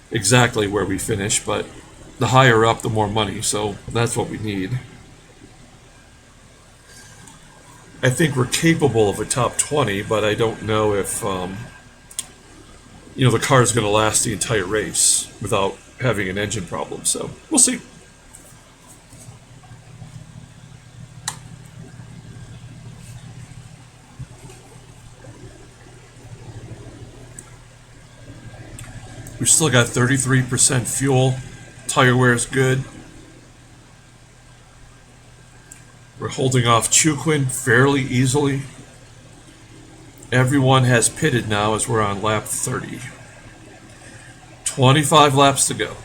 exactly where we finish, but the higher up, the more money. So that's what we need. I think we're capable of a top 20, but I don't know if the car is going to last the entire race without having an engine problem. So we'll see. We've still got 33% fuel. Tire wear is good. We're holding off Chukwin fairly easily. Everyone has pitted now as we're on lap 30. 25 laps to go.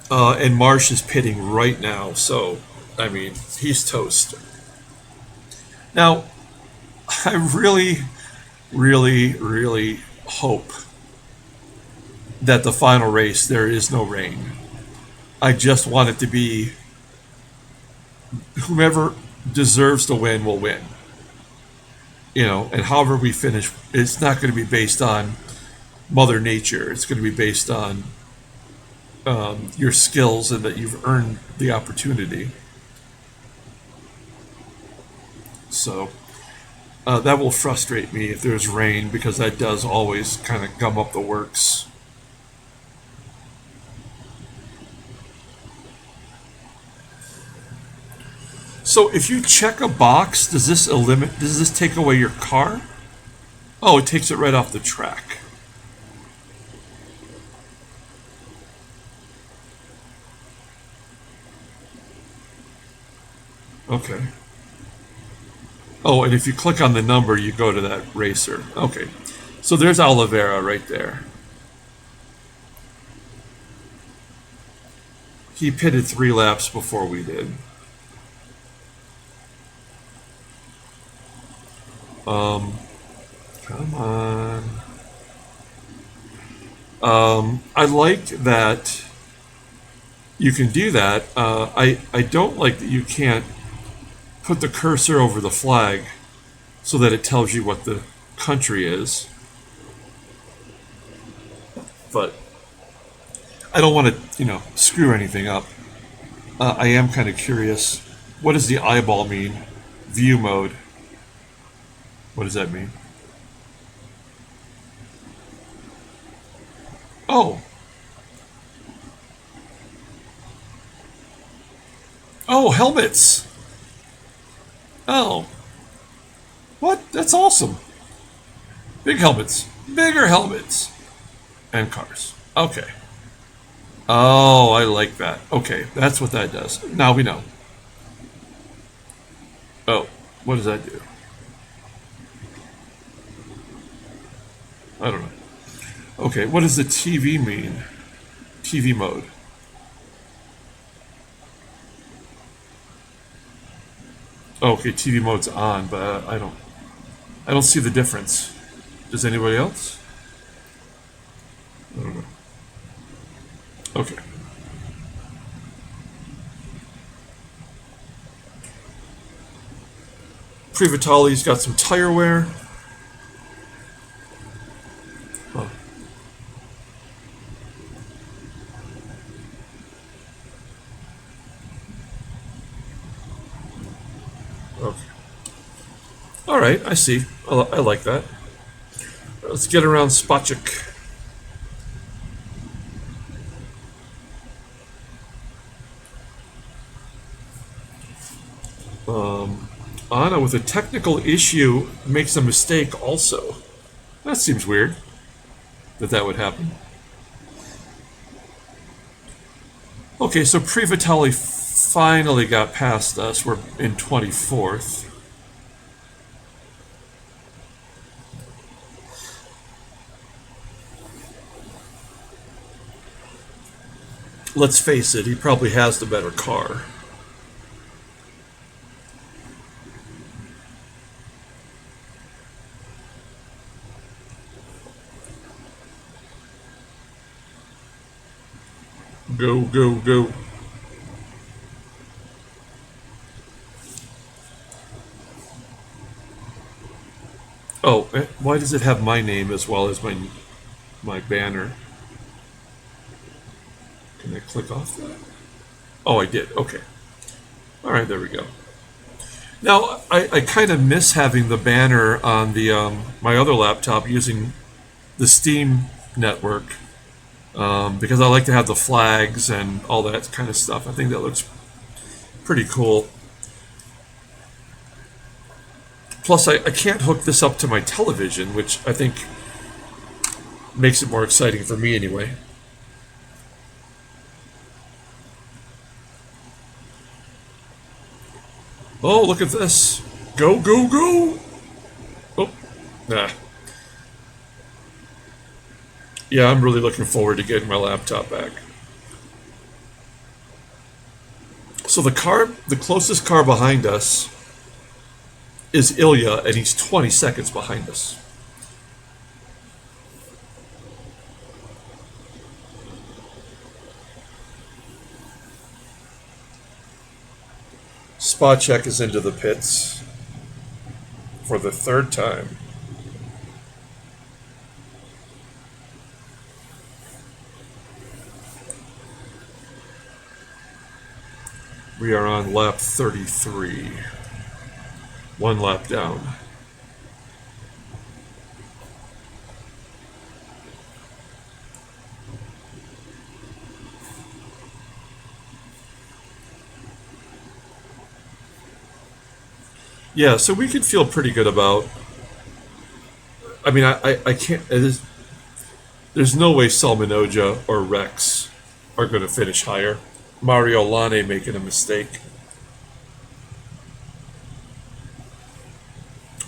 And Marsh is pitting right now, so, I mean, he's toast. Now, I really, really, really hope that the final race there is no rain. I just want it to be whomever deserves to win will win. And however we finish, it's not going to be based on Mother Nature. It's going to be based on your skills and that you've earned the opportunity. So that will frustrate me if there's rain, because that does always kind of gum up the works. So if you check a box, does this take away your car? Oh, it takes it right off the track. Okay. Oh, and if you click on the number, you go to that racer. Okay. So there's Oliveira right there. He pitted 3 laps before we did. Come on. I like that you can do that. I don't like that you can't put the cursor over the flag so that it tells you what the country is. But I don't want to, screw anything up. I am kind of curious. What does the eyeball mean? View mode. What does that mean? Oh. Oh, helmets. Oh. What? That's awesome. Big helmets. Bigger helmets. And cars. Okay. Oh, I like that. Okay, that's what that does. Now we know. Oh, what does that do? I don't know. Okay, what does the TV mean? TV mode. Oh, okay, TV mode's on, but I don't see the difference. Does anybody else? I don't know. Okay. Prix Vitali's got some tire wear. Oh. Okay. All right, I see. I like that. Let's get around Spacek. Anna, with a technical issue, makes a mistake also. That seems weird that would happen. Okay, so Prix Vitali finally got past us. We're in 24th. Let's face it, he probably has the better car. Go, go, go. Oh, why does it have my name as well as my banner? Can I click off that? Oh, I did. Okay. All right, there we go. Now, I kind of miss having the banner on the my other laptop using the Steam network because I like to have the flags and all that kind of stuff. I think that looks pretty cool. Plus, I can't hook this up to my television, which I think makes it more exciting for me anyway. Oh, look at this. Go, go, go! Oh, nah. Yeah, I'm really looking forward to getting my laptop back. So the closest car behind us is Ilya, and he's 20 seconds behind us. Spacek is into the pits for the 3rd time. We are on lap 33. 1 lap down. Yeah, so we can feel pretty good about. I mean, I can't. There's no way Salminoja or Rex are going to finish higher. Mario Lane making a mistake.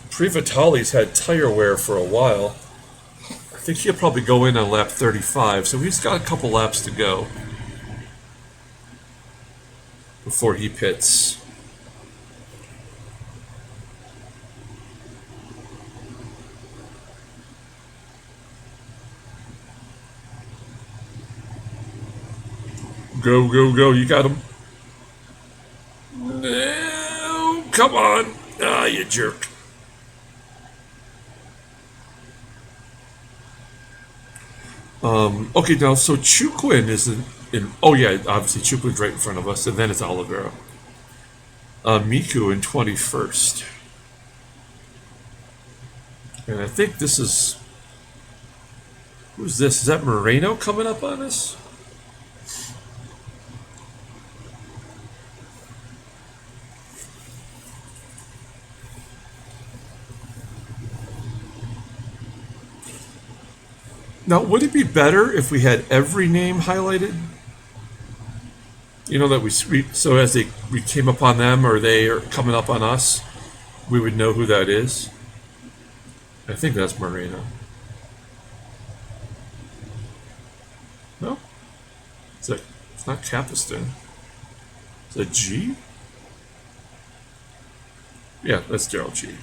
Prix Vitali's had tire wear for a while. I think he'll probably go in on lap 35, so he's got a couple laps to go. before he pits. Go, go, go. You got him. No, come on. Ah, you jerk. Okay, now, so Chukwin is in. Oh, yeah, obviously, Chukwin's right in front of us, and then it's Oliveira. Miku in 21st. And I think this is. Who's this? Is that Moreno coming up on us? Now, would it be better if we had every name highlighted? You know, that we so as we came upon them or they are coming up on us, we would know who that is. I think that's Marina. No, it's not Capiston. Is that G? Yeah, that's Daryl G.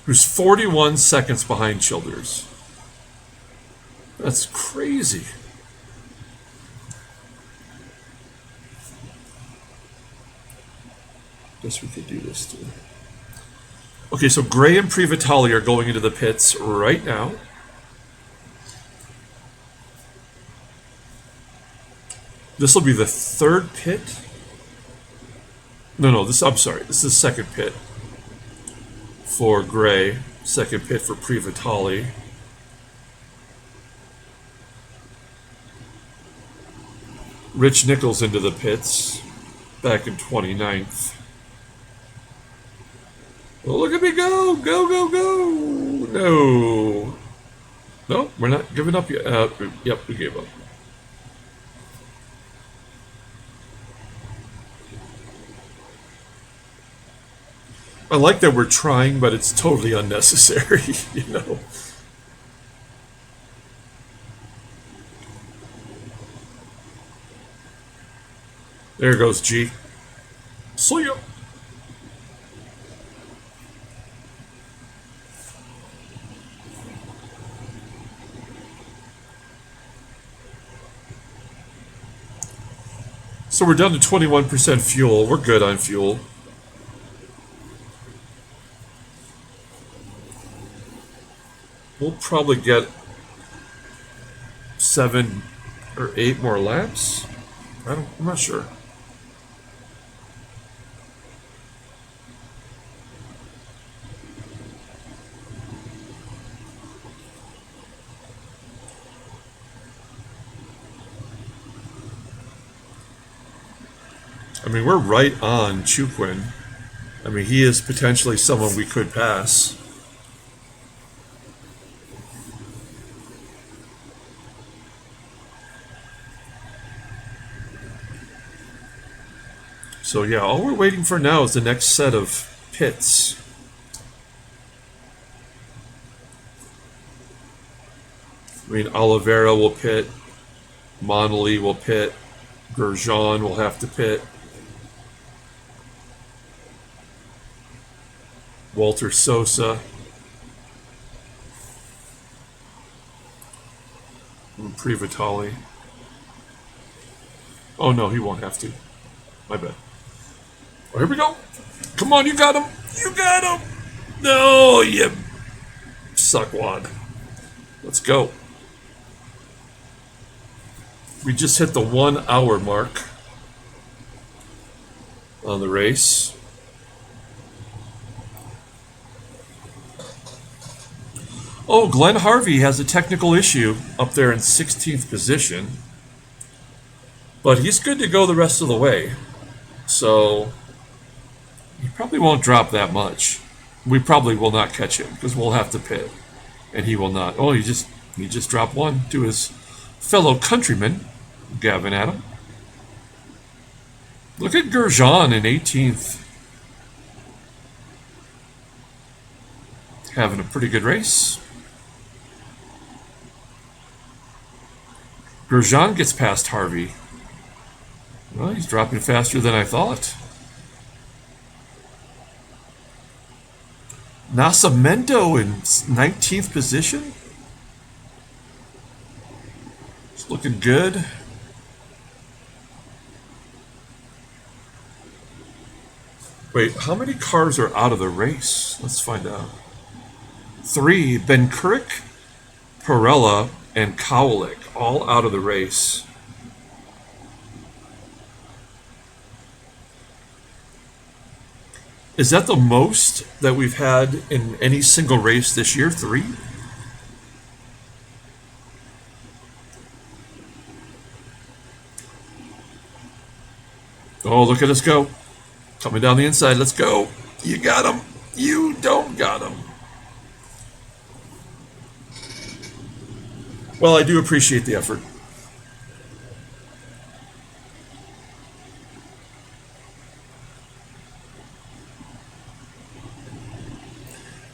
Who's 41 seconds behind Childers. That's crazy. Guess we could do this too. Okay, so Gray and Privitali are going into the pits right now. This will be the third pit. No, I'm sorry. This is the second pit for Gray. Second pit for Privitali. Rich Nichols into the pits back in 29th. Well, look at me go! Go, go, go! No. No, we're not giving up yet. Yep, we gave up. I like that we're trying, but it's totally unnecessary, you know. There goes G. See ya. So we're down to 21% fuel. We're good on fuel. We'll probably get 7 or 8 more laps. I'm not sure. I mean, we're right on Chukwin. I mean, he is potentially someone we could pass. So yeah, all we're waiting for now is the next set of pits. I mean, Oliveira will pit, Monley will pit, Grosjean will have to pit, Walter Sosa, and Privitali. Oh no, he won't have to. My bad. Oh, here we go. Come on, you got him. You got him. No, you suckwad. Let's go. We just hit the 1 hour mark on the race. Oh, Glenn Harvey has a technical issue up there in 16th position. But he's good to go the rest of the way. So he probably won't drop that much. We probably will not catch him because we'll have to pit. And he will not. Oh, he just dropped one to his fellow countryman, Gavin Adam. Look at Grosjean in 18th. Having a pretty good race. Grosjean gets past Harvey. Well, he's dropping faster than I thought. Nascimento in 19th position. It's looking good. Wait, how many cars are out of the race? Let's find out. 3, Ben Kurek, Perella, and Kowalik, all out of the race. Is that the most that we've had in any single race this year? 3? Oh, look at us go. Coming down the inside. Let's go. You got him. You don't got him. Well, I do appreciate the effort.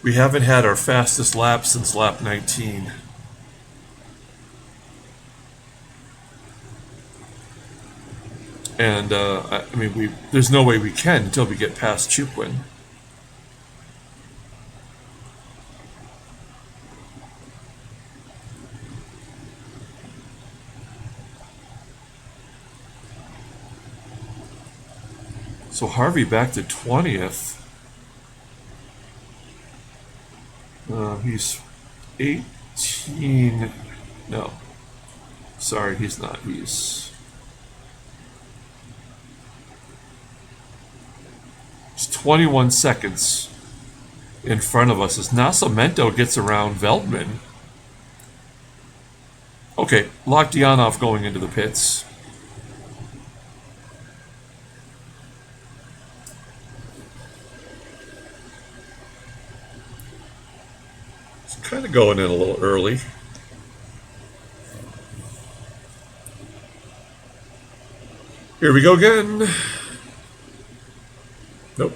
We haven't had our fastest lap since lap 19. And, I mean, there's no way we can until we get past Chukwin. So Harvey back to 20th. He's 18. No. Sorry, he's not. He's 21 seconds in front of us as Nascimento gets around Veldman. Okay, Lokdianov going into the pits. It's kind of going in a little early. Here we go again. Nope.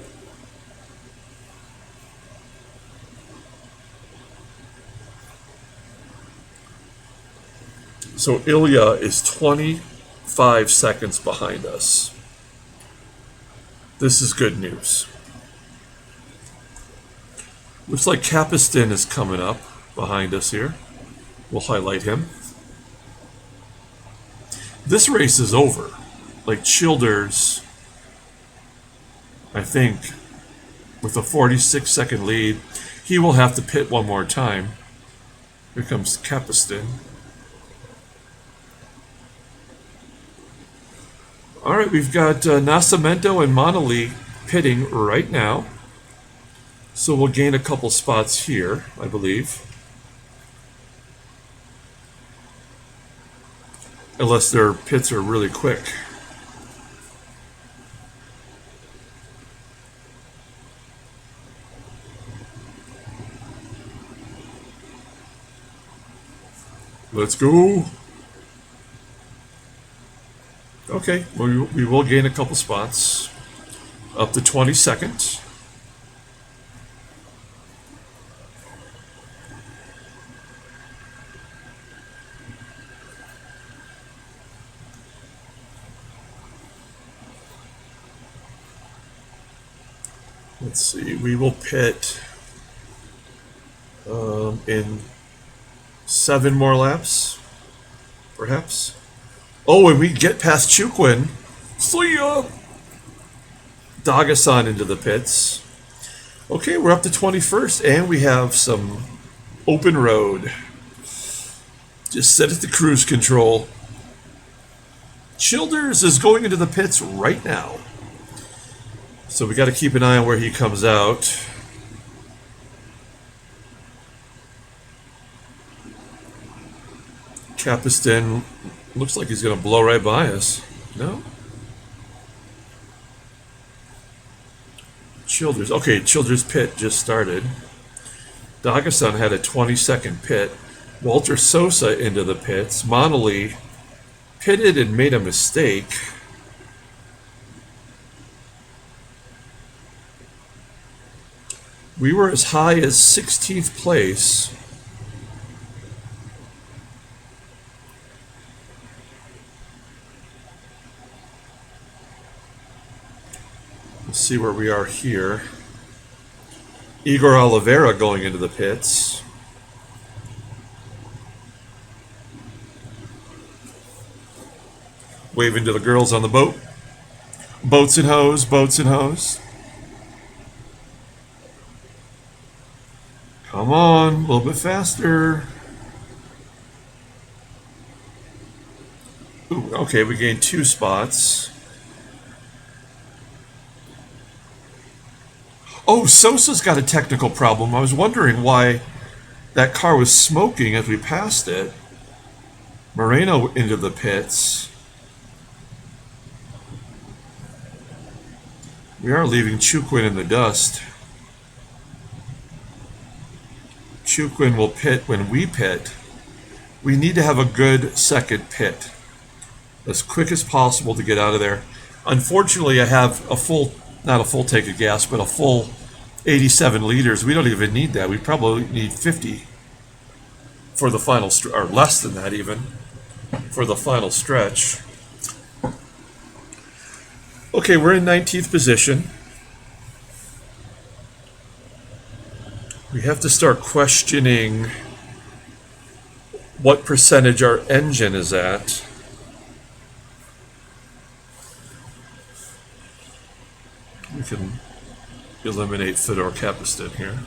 So Ilya is 25 seconds behind us. This is good news. Looks like Capiston is coming up behind us here. We'll highlight him. This race is over. Like Childers, I think, with a 46-second lead, he will have to pit one more time. Here comes Capiston. All right, we've got Nascimento and Monali pitting right now. So we'll gain a couple spots here, I believe. Unless their pits are really quick. Let's go. Okay, we will gain a couple spots. Up to 22nd. Let's see, we will pit in 7 more laps, perhaps. Oh, and we get past Chukwin. See ya! Dagasan into the pits. Okay, we're up to 21st, and we have some open road. Just set it to cruise control. Childers is going into the pits right now. So we got to keep an eye on where he comes out. Capiston looks like he's going to blow right by us. No? Childers. Okay, Childers' pit just started. Dagasan had a 20-second pit. Walter Sosa into the pits. Monali pitted and made a mistake. We were as high as 16th place. Let's see where we are here. Igor Oliveira going into the pits. Waving to the girls on the boat. Boats and hose, boats and hose. Come on, a little bit faster. Ooh, okay, we gained 2 spots. Oh, Sosa's got a technical problem. I was wondering why that car was smoking as we passed it. Moreno into the pits. We are leaving Chukwin in the dust. Chukwin will pit when we pit. We need to have a good second pit as quick as possible to get out of there. Unfortunately, I have not a full tank of gas, but a full 87 liters. We don't even need that. We probably need 50 for the final, or less than that even, for the final stretch. Okay, we're in 19th position. We have to start questioning what percentage our engine is at. We can eliminate Fedor Kapistin here.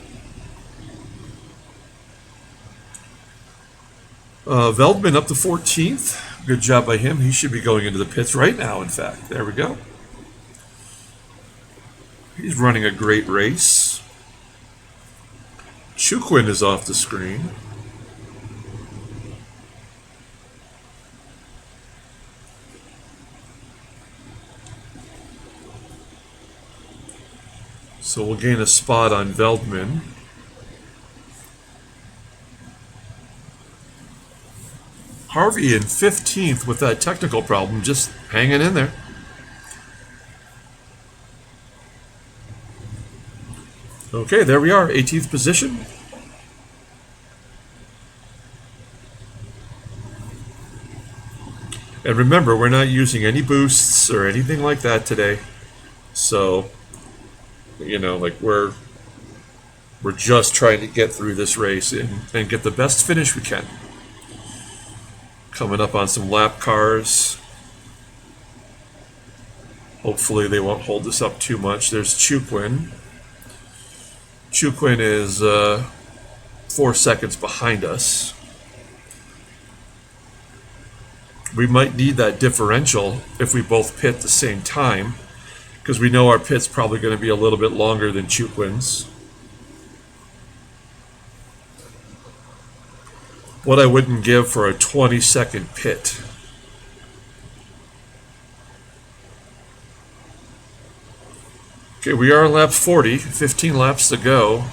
Veldman up to 14th. Good job by him. He should be going into the pits right now, in fact. There we go. He's running a great race. Chukwin is off the screen. So we'll gain a spot on Veldman. Harvey in 15th with that technical problem, just hanging in there. Okay, there we are, 18th position. And remember, we're not using any boosts or anything like that today. So, you know, like we're just trying to get through this race and get the best finish we can. Coming up on some lap cars. Hopefully they won't hold us up too much. There's Chukwin. Chukwin is 4 seconds behind us. We might need that differential if we both pit at the same time, because we know our pit's probably going to be a little bit longer than Chukwin's. What I wouldn't give for a 20-second pit. Okay, we are on lap 40, 15 laps to go.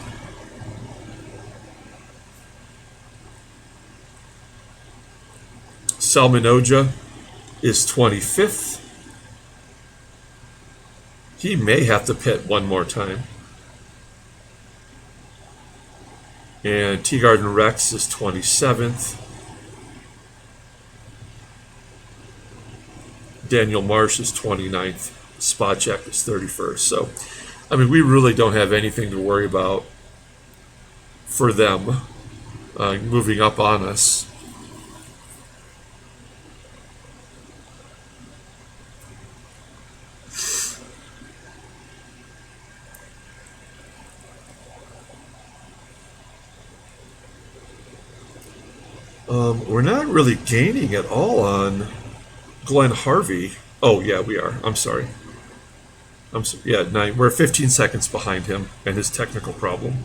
Salminoja is 25th. He may have to pit one more time. And Teagarden Rex is 27th. Daniel Marsh is 29th. Spot check is 31st. So, I mean, we really don't have anything to worry about for them moving up on us. We're not really gaining at all on Glenn Harvey. Oh, yeah, we are. I'm sorry. We're 15 seconds behind him and his technical problem.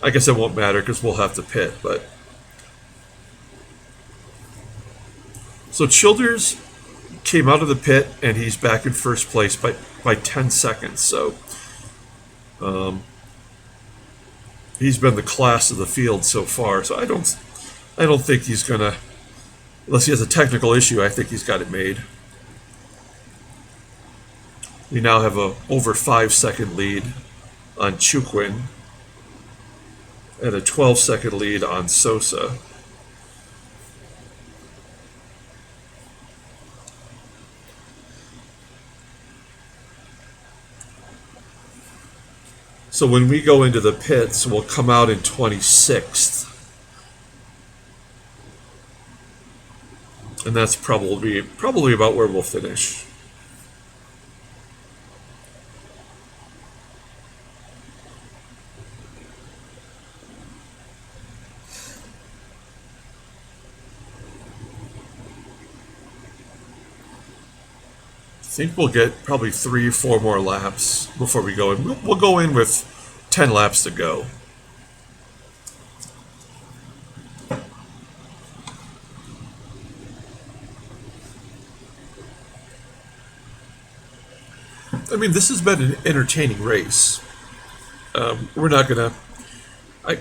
I guess it won't matter because we'll have to pit, but... So Childers came out of the pit and he's back in first place by 10 seconds. So he's been the class of the field so far. So I don't think he's gonna, unless he has a technical issue, I think he's got it made. We now have a over 5-second lead on Chukwin and a 12-second lead on Sosa. So when we go into the pits, we'll come out in 26th. And that's probably about where we'll finish. I think we'll get probably 3 or 4 more laps before we go in. We'll go in with 10 laps to go. I mean, this has been an entertaining race. We're not gonna.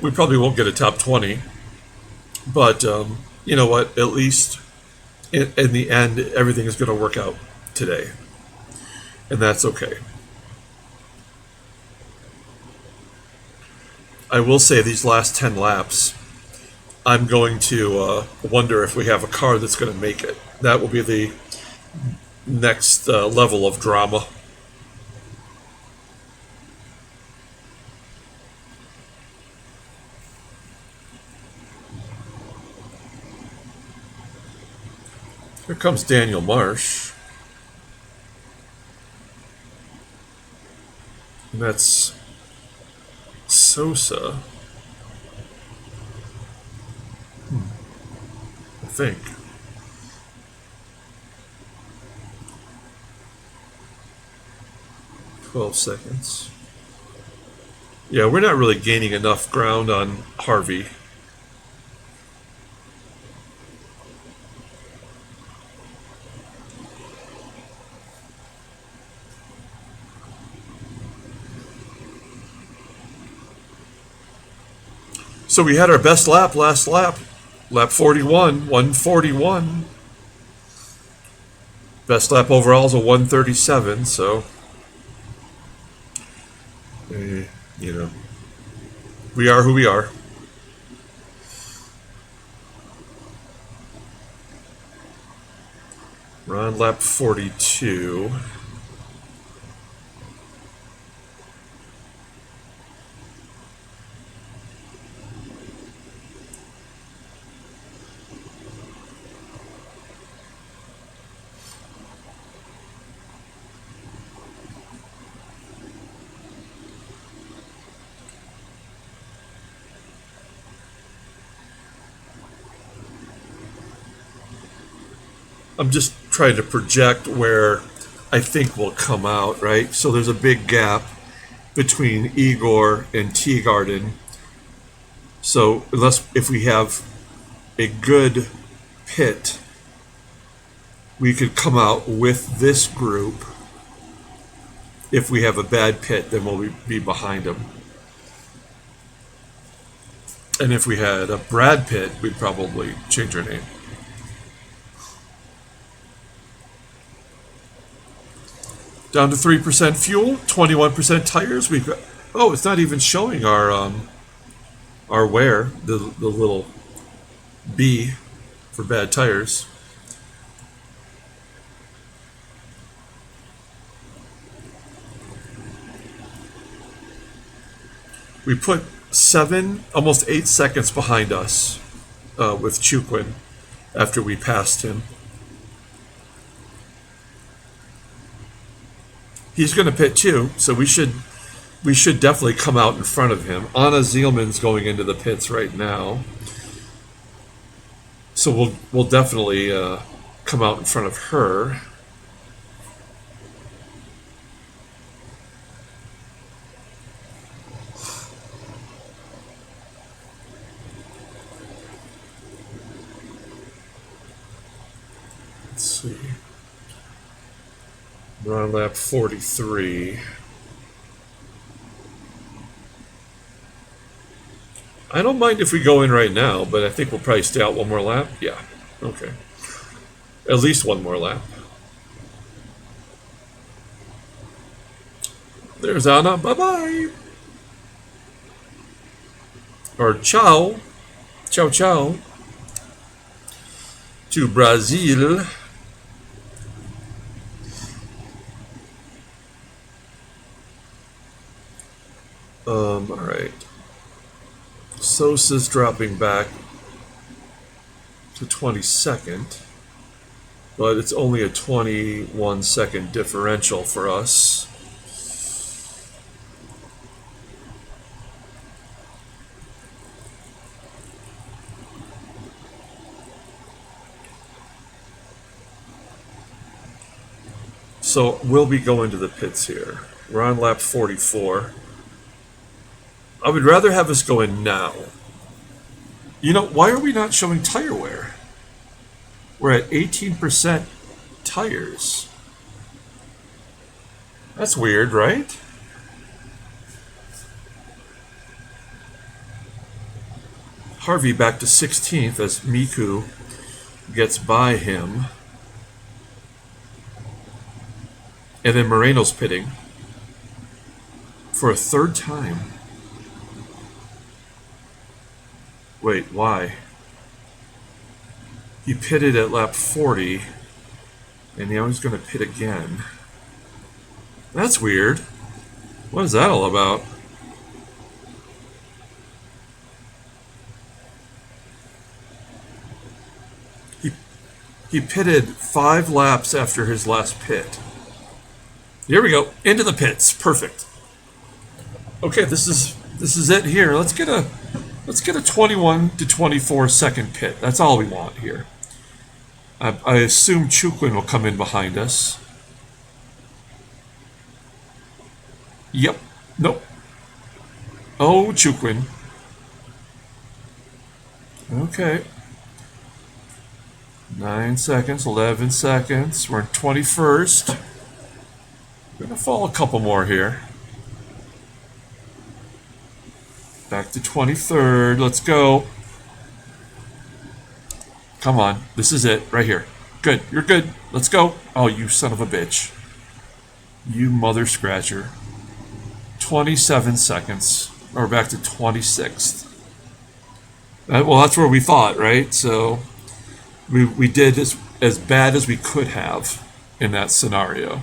We probably won't get a top 20, but you know what? At least in the end, everything is going to work out today, and that's okay. I will say these last 10 laps, I'm going to wonder if we have a car that's going to make it. That will be the next level of drama. Here comes Daniel Marsh. And that's Sosa. I think. $12. Yeah, we're not really gaining enough ground on Harvey. So we had our best lap last lap. Lap 41, 141. Best lap overall is a 137, so you know, we are who we are. We're on lap 42. I'm just trying to project where I think we'll come out, right? So there's a big gap between Igor and Teagarden. So if we have a good pit, we could come out with this group. If we have a bad pit, then we'll be behind them. And if we had a Brad Pitt, we'd probably change our name. Down to 3% fuel, 21% tires. We've got, oh, it's not even showing our wear, the little B for bad tires. We put 7, almost 8 seconds behind us with Chukwin after we passed him. He's going to pit too, so we should definitely come out in front of him. Anna Zielman's going into the pits right now, so we'll definitely come out in front of her. Let's see. We're on lap 43. I don't mind if we go in right now, but I think we'll probably stay out one more lap. Yeah, okay. At least one more lap. There's Anna. Bye-bye. Or ciao. Ciao, ciao. To Brazil. Sosa's dropping back to 22nd, but it's only a 21-second differential for us. So we'll be going to the pits here. We're on lap 44. I would rather have us go in now. You know, why are we not showing tire wear? We're at 18% tires. That's weird, right? Harvey back to 16th as Miku gets by him. And then Moreno's pitting for a third time. Wait, why? He pitted at lap 40, and now he's going to pit again. That's weird. What is that all about? He pitted 5 laps after his last pit. Here we go, into the pits. Perfect. Okay, this is it here. Let's get a 21 to 24 second pit. That's all we want here. I assume Chukwin will come in behind us. Yep. Nope. Oh, Chukwin. Okay. 9 seconds, 11 seconds. We're in 21st. We're going to fall a couple more here. Back to 23rd. Let's go. Come on. This is it. Right here. Good. You're good. Let's go. Oh, you son of a bitch. You mother scratcher. 27 seconds. We're back to 26th. Well, that's where we thought, right? So we did as bad as we could have in that scenario.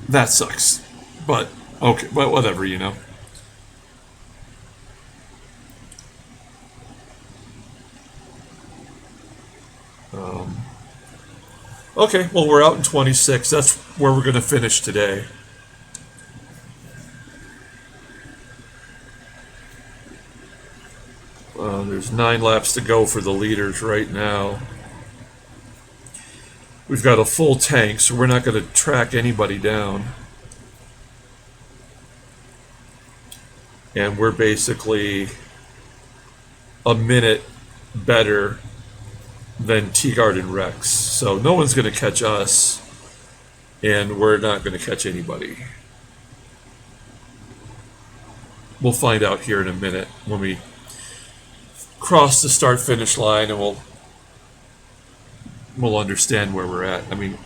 That sucks. But, okay, but whatever, you know. Okay, well, we're out in 26. That's where we're going to finish today. There's 9 laps to go for the leaders right now. We've got a full tank, so we're not going to track anybody down. And we're basically a minute better than Teagard and Rex. So no one's going to catch us, and we're not going to catch anybody. We'll find out here in a minute when we cross the start-finish line, and we'll understand where we're at. I mean,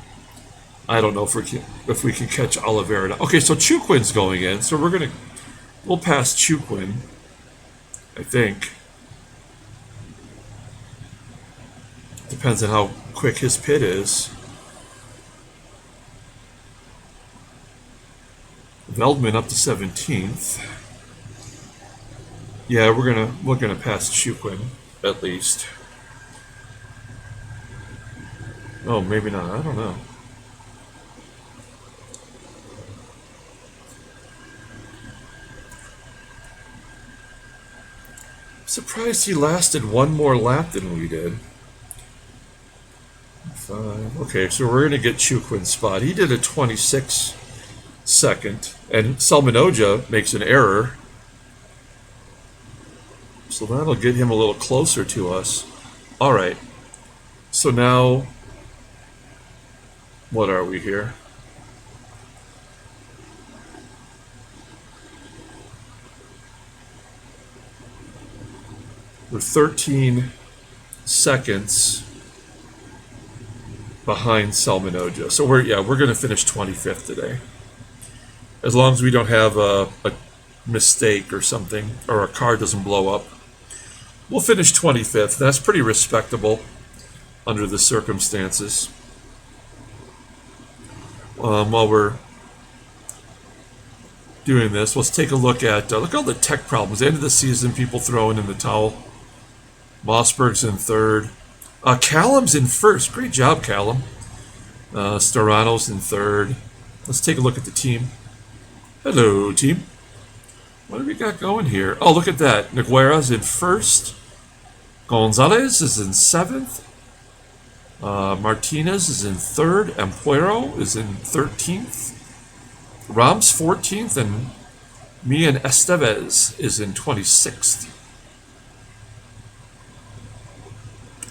I don't know if we can catch Oliveira. Okay, so Chukwin's going in, so we'll pass Chukwin, I think. Depends on how quick his pit is. Veldman up to 17th. Yeah, we're gonna pass Chukwin at least. Oh, maybe not. I don't know. I'm surprised he lasted one more lap than we did. 5. Okay, so we're going to get Chukwin's spot. He did a 26 second, and Salminoja makes an error. So that'll get him a little closer to us. All right. So now, what are we here? We're 13 seconds behind Salminoja. So we're going to finish 25th today. As long as we don't have a mistake or something, or our car doesn't blow up. We'll finish 25th. That's pretty respectable under the circumstances. While we're doing this, let's take a look at, look at all the tech problems. End of the season, people throwing in the towel. Mossberg's in third. Callum's in first. Great job, Callum. Storano's in third. Let's take a look at the team. Hello, team. What have we got going here? Oh, look at that. Noguera's in first. Gonzalez is in seventh. Martinez is in third. Ampuero is in 13th. Ram's 14th. And me and Estevez is in 26th.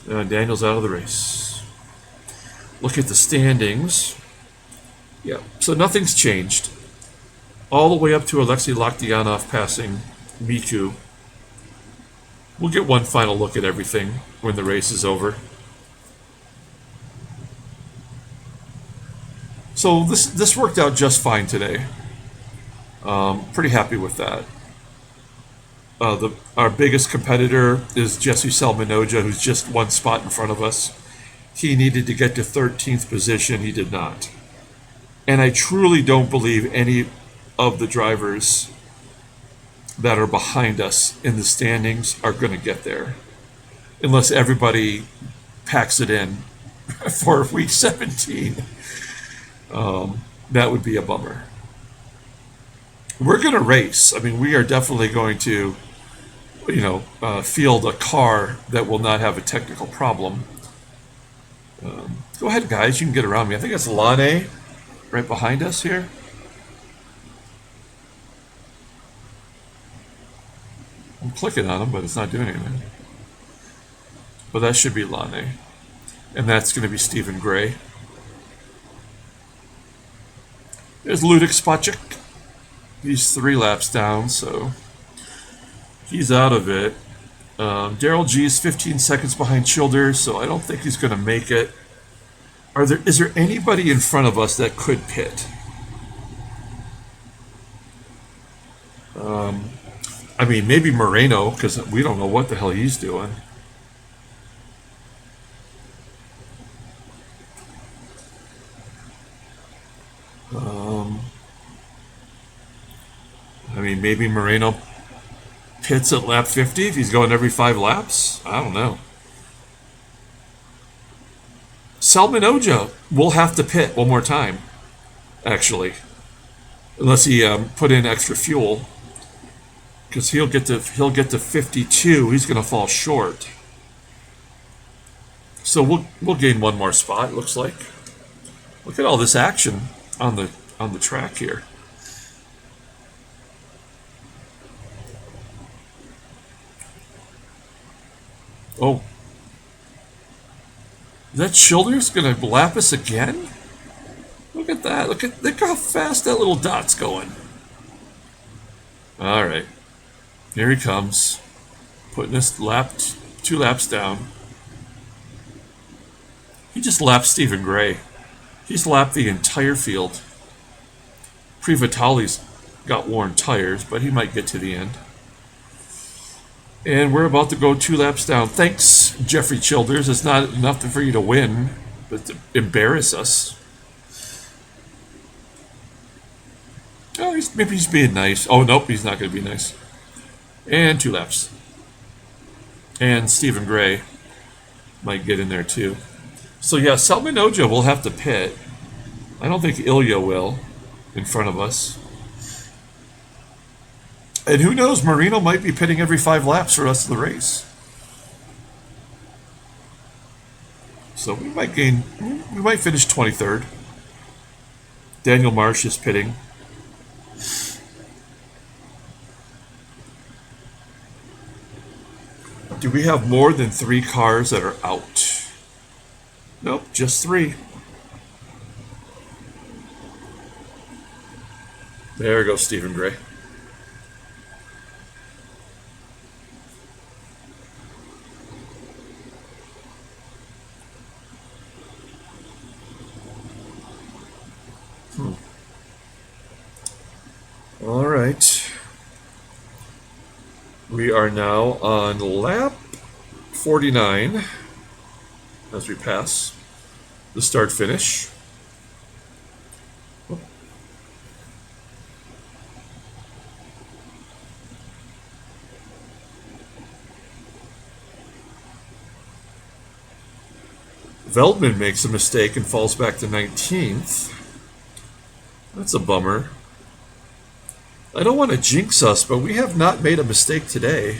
Daniel's out of the race. Look at the standings. Yeah, so nothing's changed. All the way up to Alexei Laktianov passing Miku. We'll get one final look at everything when the race is over. So this worked out just fine today. Pretty happy with that. Our biggest competitor is Jesse Salminoja, who's just one spot in front of us. He needed to get to 13th position. He did not. And I truly don't believe any of the drivers that are behind us in the standings are going to get there. Unless everybody packs it in for week 17. That would be a bummer. We're going to race. I mean, we are definitely going to, field a car that will not have a technical problem. Go ahead, guys. You can get around me. I think it's Lane right behind us here. I'm clicking on him, but it's not doing anything. But that should be Lane. And that's going to be Stephen Gray. There's Ludik Spacek. He's 3 laps down, so he's out of it. Daryl G is 15 seconds behind Childers, so I don't think he's going to make it. Is there anybody in front of us that could pit? I mean, maybe Moreno, because we don't know what the hell he's doing. I mean, maybe Moreno pits at lap 50 if he's going every 5 laps. I don't know. Salminoja will have to pit one more time, actually, unless he put in extra fuel, because he'll get to 52. He's going to fall short. So we'll gain one more spot. It looks like. Look at all this action on the track here. Oh. Is that Childers going to lap us again? Look at that. Look how fast that little dot's going. All right. Here he comes. Putting us 2 laps down. He just lapped Stephen Gray. He's lapped the entire field. Prix Vitali's got worn tires, but he might get to the end. And we're about to go 2 laps down. Thanks, Jeffrey Childers. It's not enough for you to win, but to embarrass us. Oh, maybe he's being nice. Oh, nope, he's not going to be nice. And 2 laps. And Stephen Gray might get in there too. So yeah, Salminoja will have to pit. I don't think Ilya will in front of us. And who knows, Marino might be pitting every 5 laps for the rest of the race. So we might finish 23rd. Daniel Marsh is pitting. Do we have more than 3 cars that are out? Nope, just 3. There goes Stephen Gray. All right. We are now on lap 49 as we pass the start finish. Veldman makes a mistake and falls back to 19th. That's a bummer. I don't want to jinx us, but we have not made a mistake today.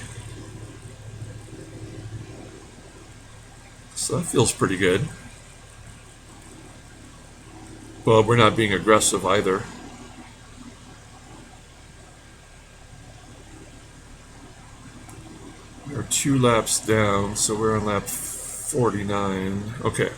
So that feels pretty good. Well, we're not being aggressive either. We're 2 laps down, so we're on lap 49. Okay.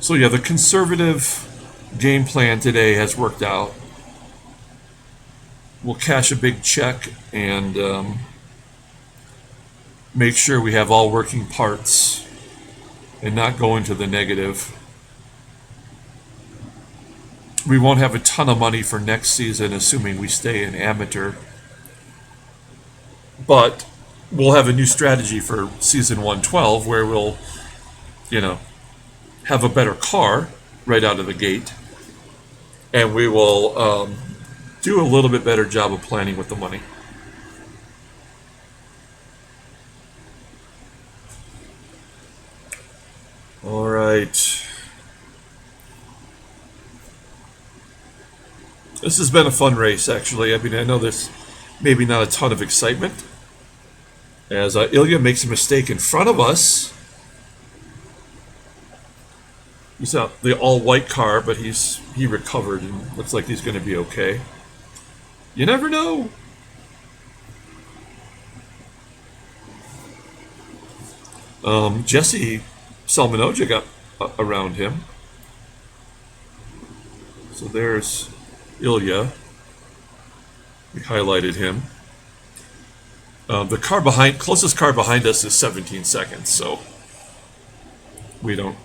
So yeah, the conservative game plan today has worked out. We'll cash a big check and make sure we have all working parts and not go into the negative. We won't have a ton of money for next season, assuming we stay in amateur. But we'll have a new strategy for season 112 where we'll, have a better car right out of the gate. And we will do a little bit better job of planning with the money. All right. This has been a fun race, actually. I mean, I know there's maybe not a ton of excitement, as Ilya makes a mistake in front of us. He's out the all-white car, but he recovered and looks like he's going to be okay. You never know. Jesse Salminoja got around him. So there's Ilya. We highlighted him. The closest car behind us is 17 seconds, so we don't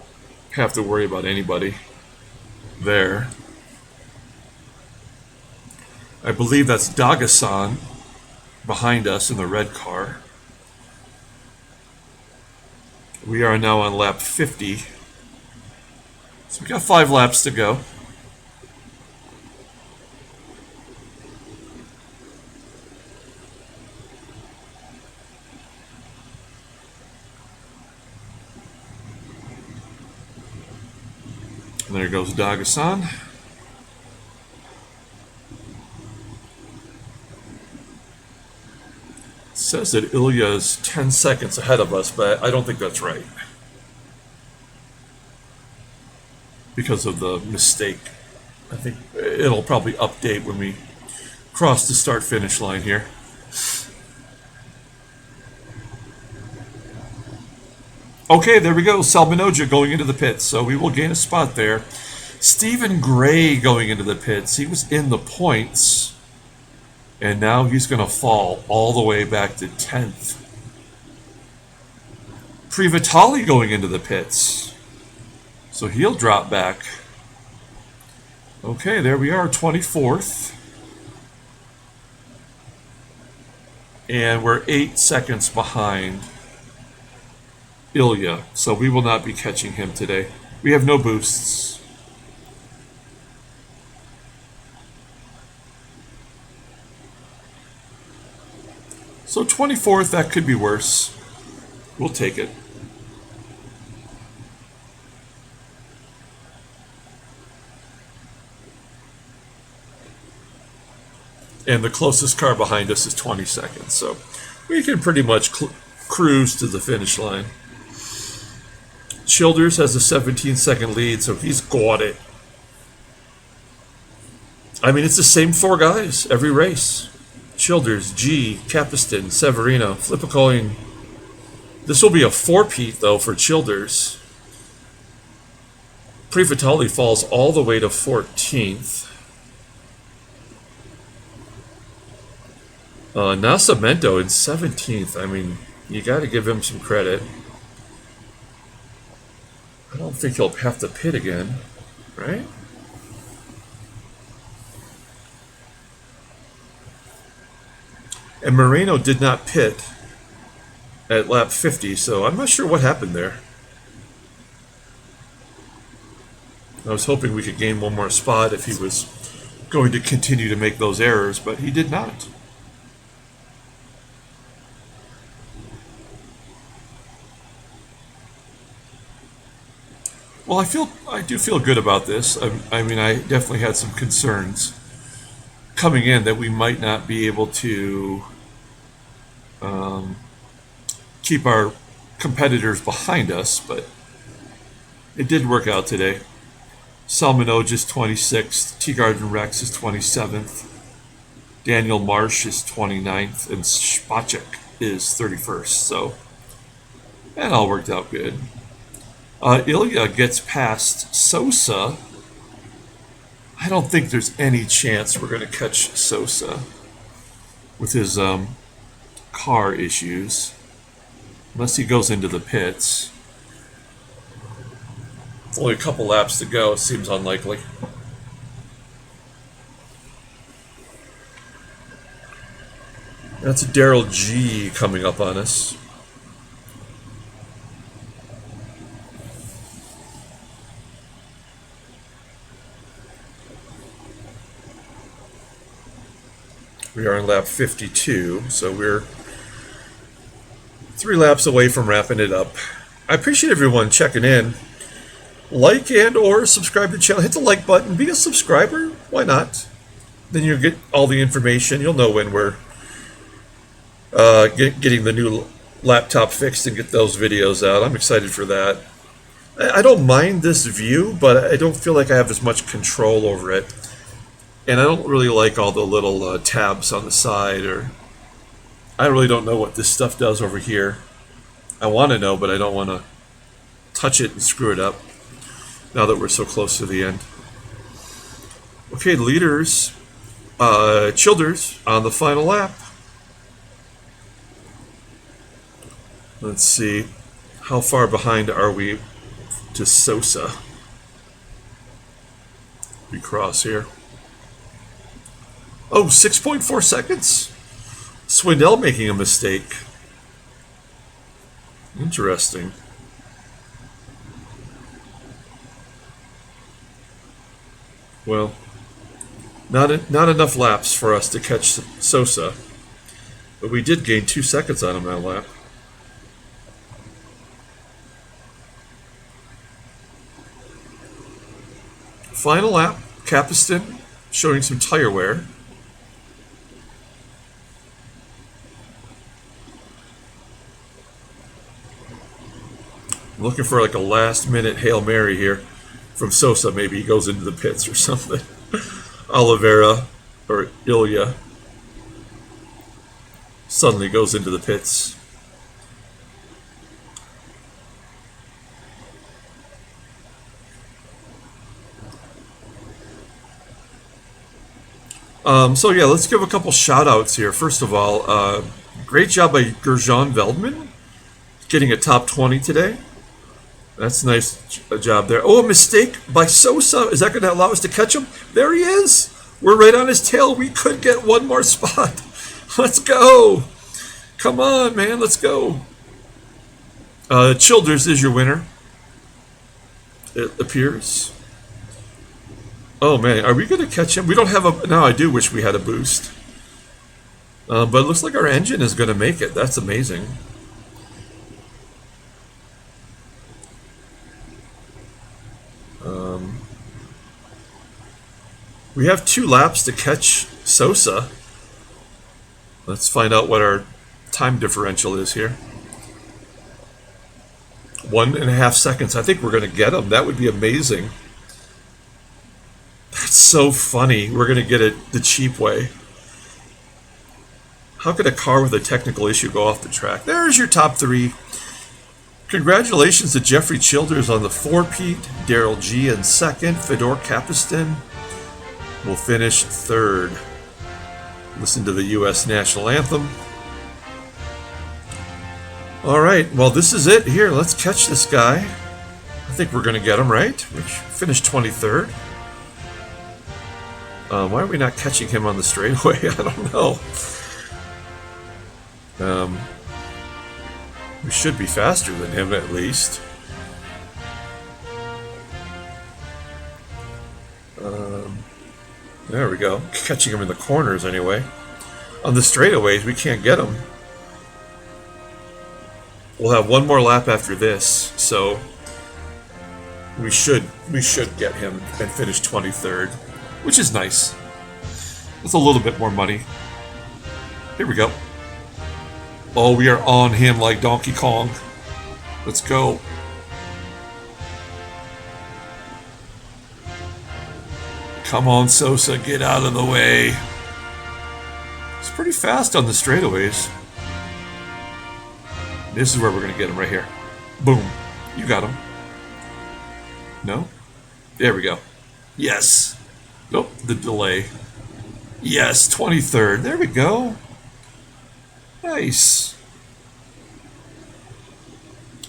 have to worry about anybody there. I believe that's Dagasan behind us in the red car. We are now on lap 50. So we got 5 laps to go. And there goes Dagasan. It says that Ilya is 10 seconds ahead of us, but I don't think that's right. Because of the mistake. I think it'll probably update when we cross the start-finish line here. Okay, there we go. Salminoja going into the pits, so we will gain a spot there. Stephen Gray going into the pits. He was in the points, and now he's going to fall all the way back to 10th. Prix going into the pits, so he'll drop back. Okay, there we are, 24th. And we're 8 seconds behind Ilya, so we will not be catching him today. We have no boosts. So 24th, that could be worse. We'll take it. And the closest car behind us is 20 seconds, so we can pretty much cruise to the finish line. Childers has a 17-second lead, so he's got it. I mean, it's the same 4 guys every race. Childers, G, Capiston, Severino, flip a coin. This will be a 4-peat, though, for Childers. Prix falls all the way to 14th. Nascimento in 17th. I mean, you got to give him some credit. I don't think he'll have to pit again, right? And Moreno did not pit at lap 50, so I'm not sure what happened there. I was hoping we could gain one more spot if he was going to continue to make those errors, but he did not. Well, I do feel good about this. I mean, I definitely had some concerns coming in that we might not be able to keep our competitors behind us, but it did work out today. Salmonoj is 26th, Teagarden Rex is 27th, Daniel Marsh is 29th, and Spacek is 31st. So that all worked out good. Ilya gets past Sosa. I don't think there's any chance we're going to catch Sosa with his car issues, unless he goes into the pits. Only a couple laps to go. It seems unlikely. That's a Daryl G coming up on us. We are on lap 52, so we're 3 laps away from wrapping it up. I appreciate everyone checking in. Like and or subscribe to the channel. Hit the like button. Be a subscriber. Why not? Then you'll get all the information. You'll know when we're getting the new laptop fixed and get those videos out. I'm excited for that. I don't mind this view, but I don't feel like I have as much control over it. And I don't really like all the little tabs on the side, or I really don't know what this stuff does over here. I want to know, but I don't want to touch it and screw it up now that we're so close to the end. Okay, leaders, Childers on the final lap. Let's see, how far behind are we to Sosa? We cross here. Oh, 6.4 seconds? Swindell making a mistake. Interesting. Well, not enough laps for us to catch Sosa, but we did gain 2 seconds on him that lap. Final lap, Capiston showing some tire wear. Looking for like a last minute Hail Mary here from Sosa. Maybe he goes into the pits or something. Oliveira or Ilya suddenly goes into the pits. So yeah, let's give a couple shout outs here. First of all, great job by Gerjan Veldman getting a top 20 today. That's a nice job there. Oh, a mistake by Sosa. Is that going to allow us to catch him? There he is. We're right on his tail. We could get one more spot. Let's go. Come on, man. Let's go. Childers is your winner, it appears. Oh, man. Are we going to catch him? We don't have a... Now, I do wish we had a boost. But it looks like our engine is going to make it. That's amazing. We have 2 laps to catch Sosa. Let's find out what our time differential is here. 1.5 seconds. I think we're going to get him. That would be amazing. That's so funny. We're going to get it the cheap way. How could a car with a technical issue go off the track? There's your top 3. Congratulations to Jeffrey Childers on the 4-peat, Daryl G in 2nd, Fedor Capiston will finish 3rd. Listen to the U.S. National Anthem. All right, well, this is it. Here, let's catch this guy. I think we're going to get him, right? We finished 23rd. Why are we not catching him on the straightaway? I don't know. We should be faster than him, at least. There we go. Catching him in the corners anyway. On the straightaways, we can't get him. We'll have one more lap after this, so we should get him and finish 23rd, which is nice. It's a little bit more money. Here we go. Oh, we are on him like Donkey Kong. Let's go. Come on, Sosa, get out of the way. It's pretty fast on the straightaways. This is where we're going to get him right here. Boom. You got him. No? There we go. Yes. Nope, the delay. Yes, 23rd. There we go. Nice.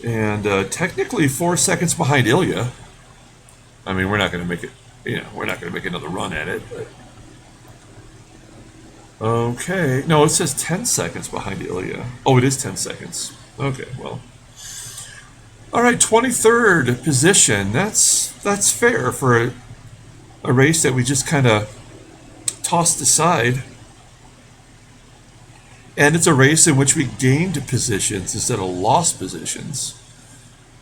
And technically 4 seconds behind Ilya. I mean, we're not going to make it, we're not going to make another run at it. But... Okay. No, it says 10 seconds behind Ilya. Oh, it is 10 seconds. Okay, well. All right, 23rd position. That's fair for a race that we just kind of tossed aside. And it's a race in which we gained positions instead of lost positions.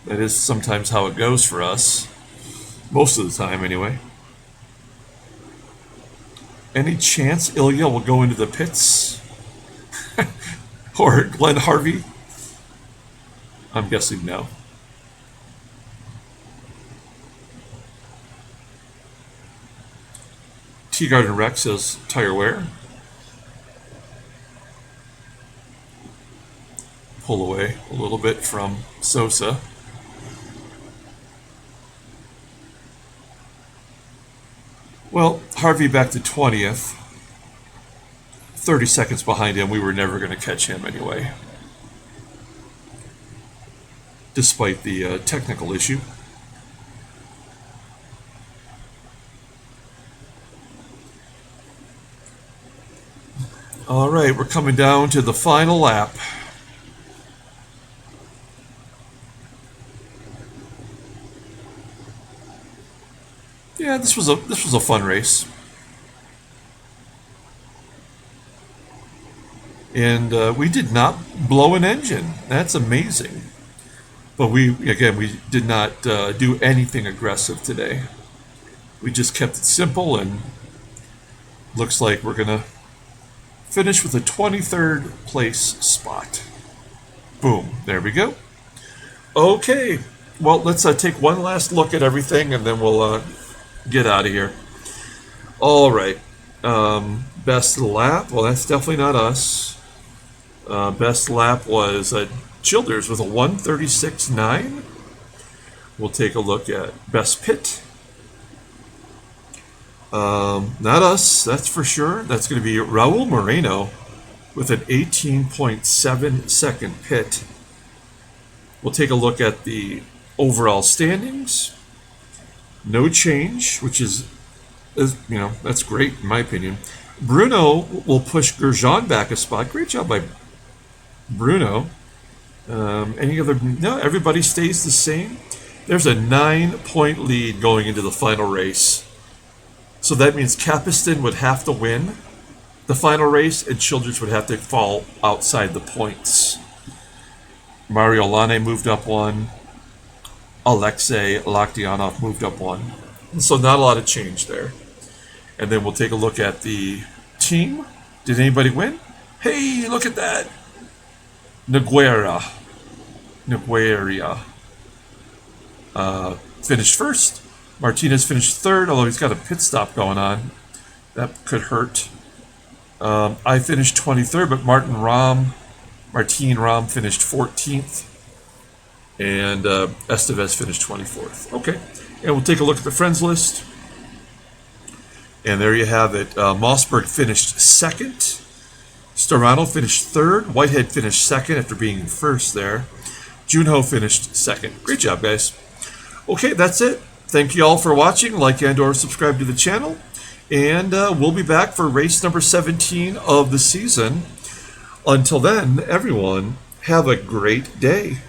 That is sometimes how it goes for us. Most of the time, anyway. Any chance Ilya will go into the pits? Or Glenn Harvey? I'm guessing no. T-Garden Rex says tire wear. Pull away a little bit from Sosa. Well, Harvey back to 20th. 30 seconds behind him. We were never going to catch him anyway. Despite the technical issue. All right, we're coming down to the final lap. Yeah, this was a fun race. And we did not blow an engine. That's amazing. But we did not do anything aggressive today. We just kept it simple, and looks like we're going to finish with a 23rd place spot. Boom. There we go. Okay. Well, let's take one last look at everything, and then we'll get out of here. All right. Best lap. Well, that's definitely not us. Best lap was Childers with a 1:36.9. We'll take a look at best pit. Not us, that's for sure. That's going to be Raul Moreno with an 18.7 second pit. We'll take a look at the overall standings. No change, which is that's great in my opinion. Bruno will push Grosjean back a spot. Great job by Bruno. No, everybody stays the same. There's a 9-point lead going into the final race. So that means Capiston would have to win the final race, and Childers would have to fall outside the points. Mario Lane moved up one. Alexei Laktianov moved up one. So not a lot of change there. And then we'll take a look at the team. Did anybody win? Hey, look at that. Nogueira finished first. Martinez finished third, although he's got a pit stop going on. That could hurt. I finished 23rd, but Martin Ram finished 14th. And Estevez finished 24th. Okay, and we'll take a look at the friends list. And there you have it. Mossberg finished second. Storano finished third. Whitehead finished second after being first there. Junho finished second. Great job, guys. Okay, that's it. Thank you all for watching. Like and or subscribe to the channel. And we'll be back for race number 17 of the season. Until then, everyone, have a great day.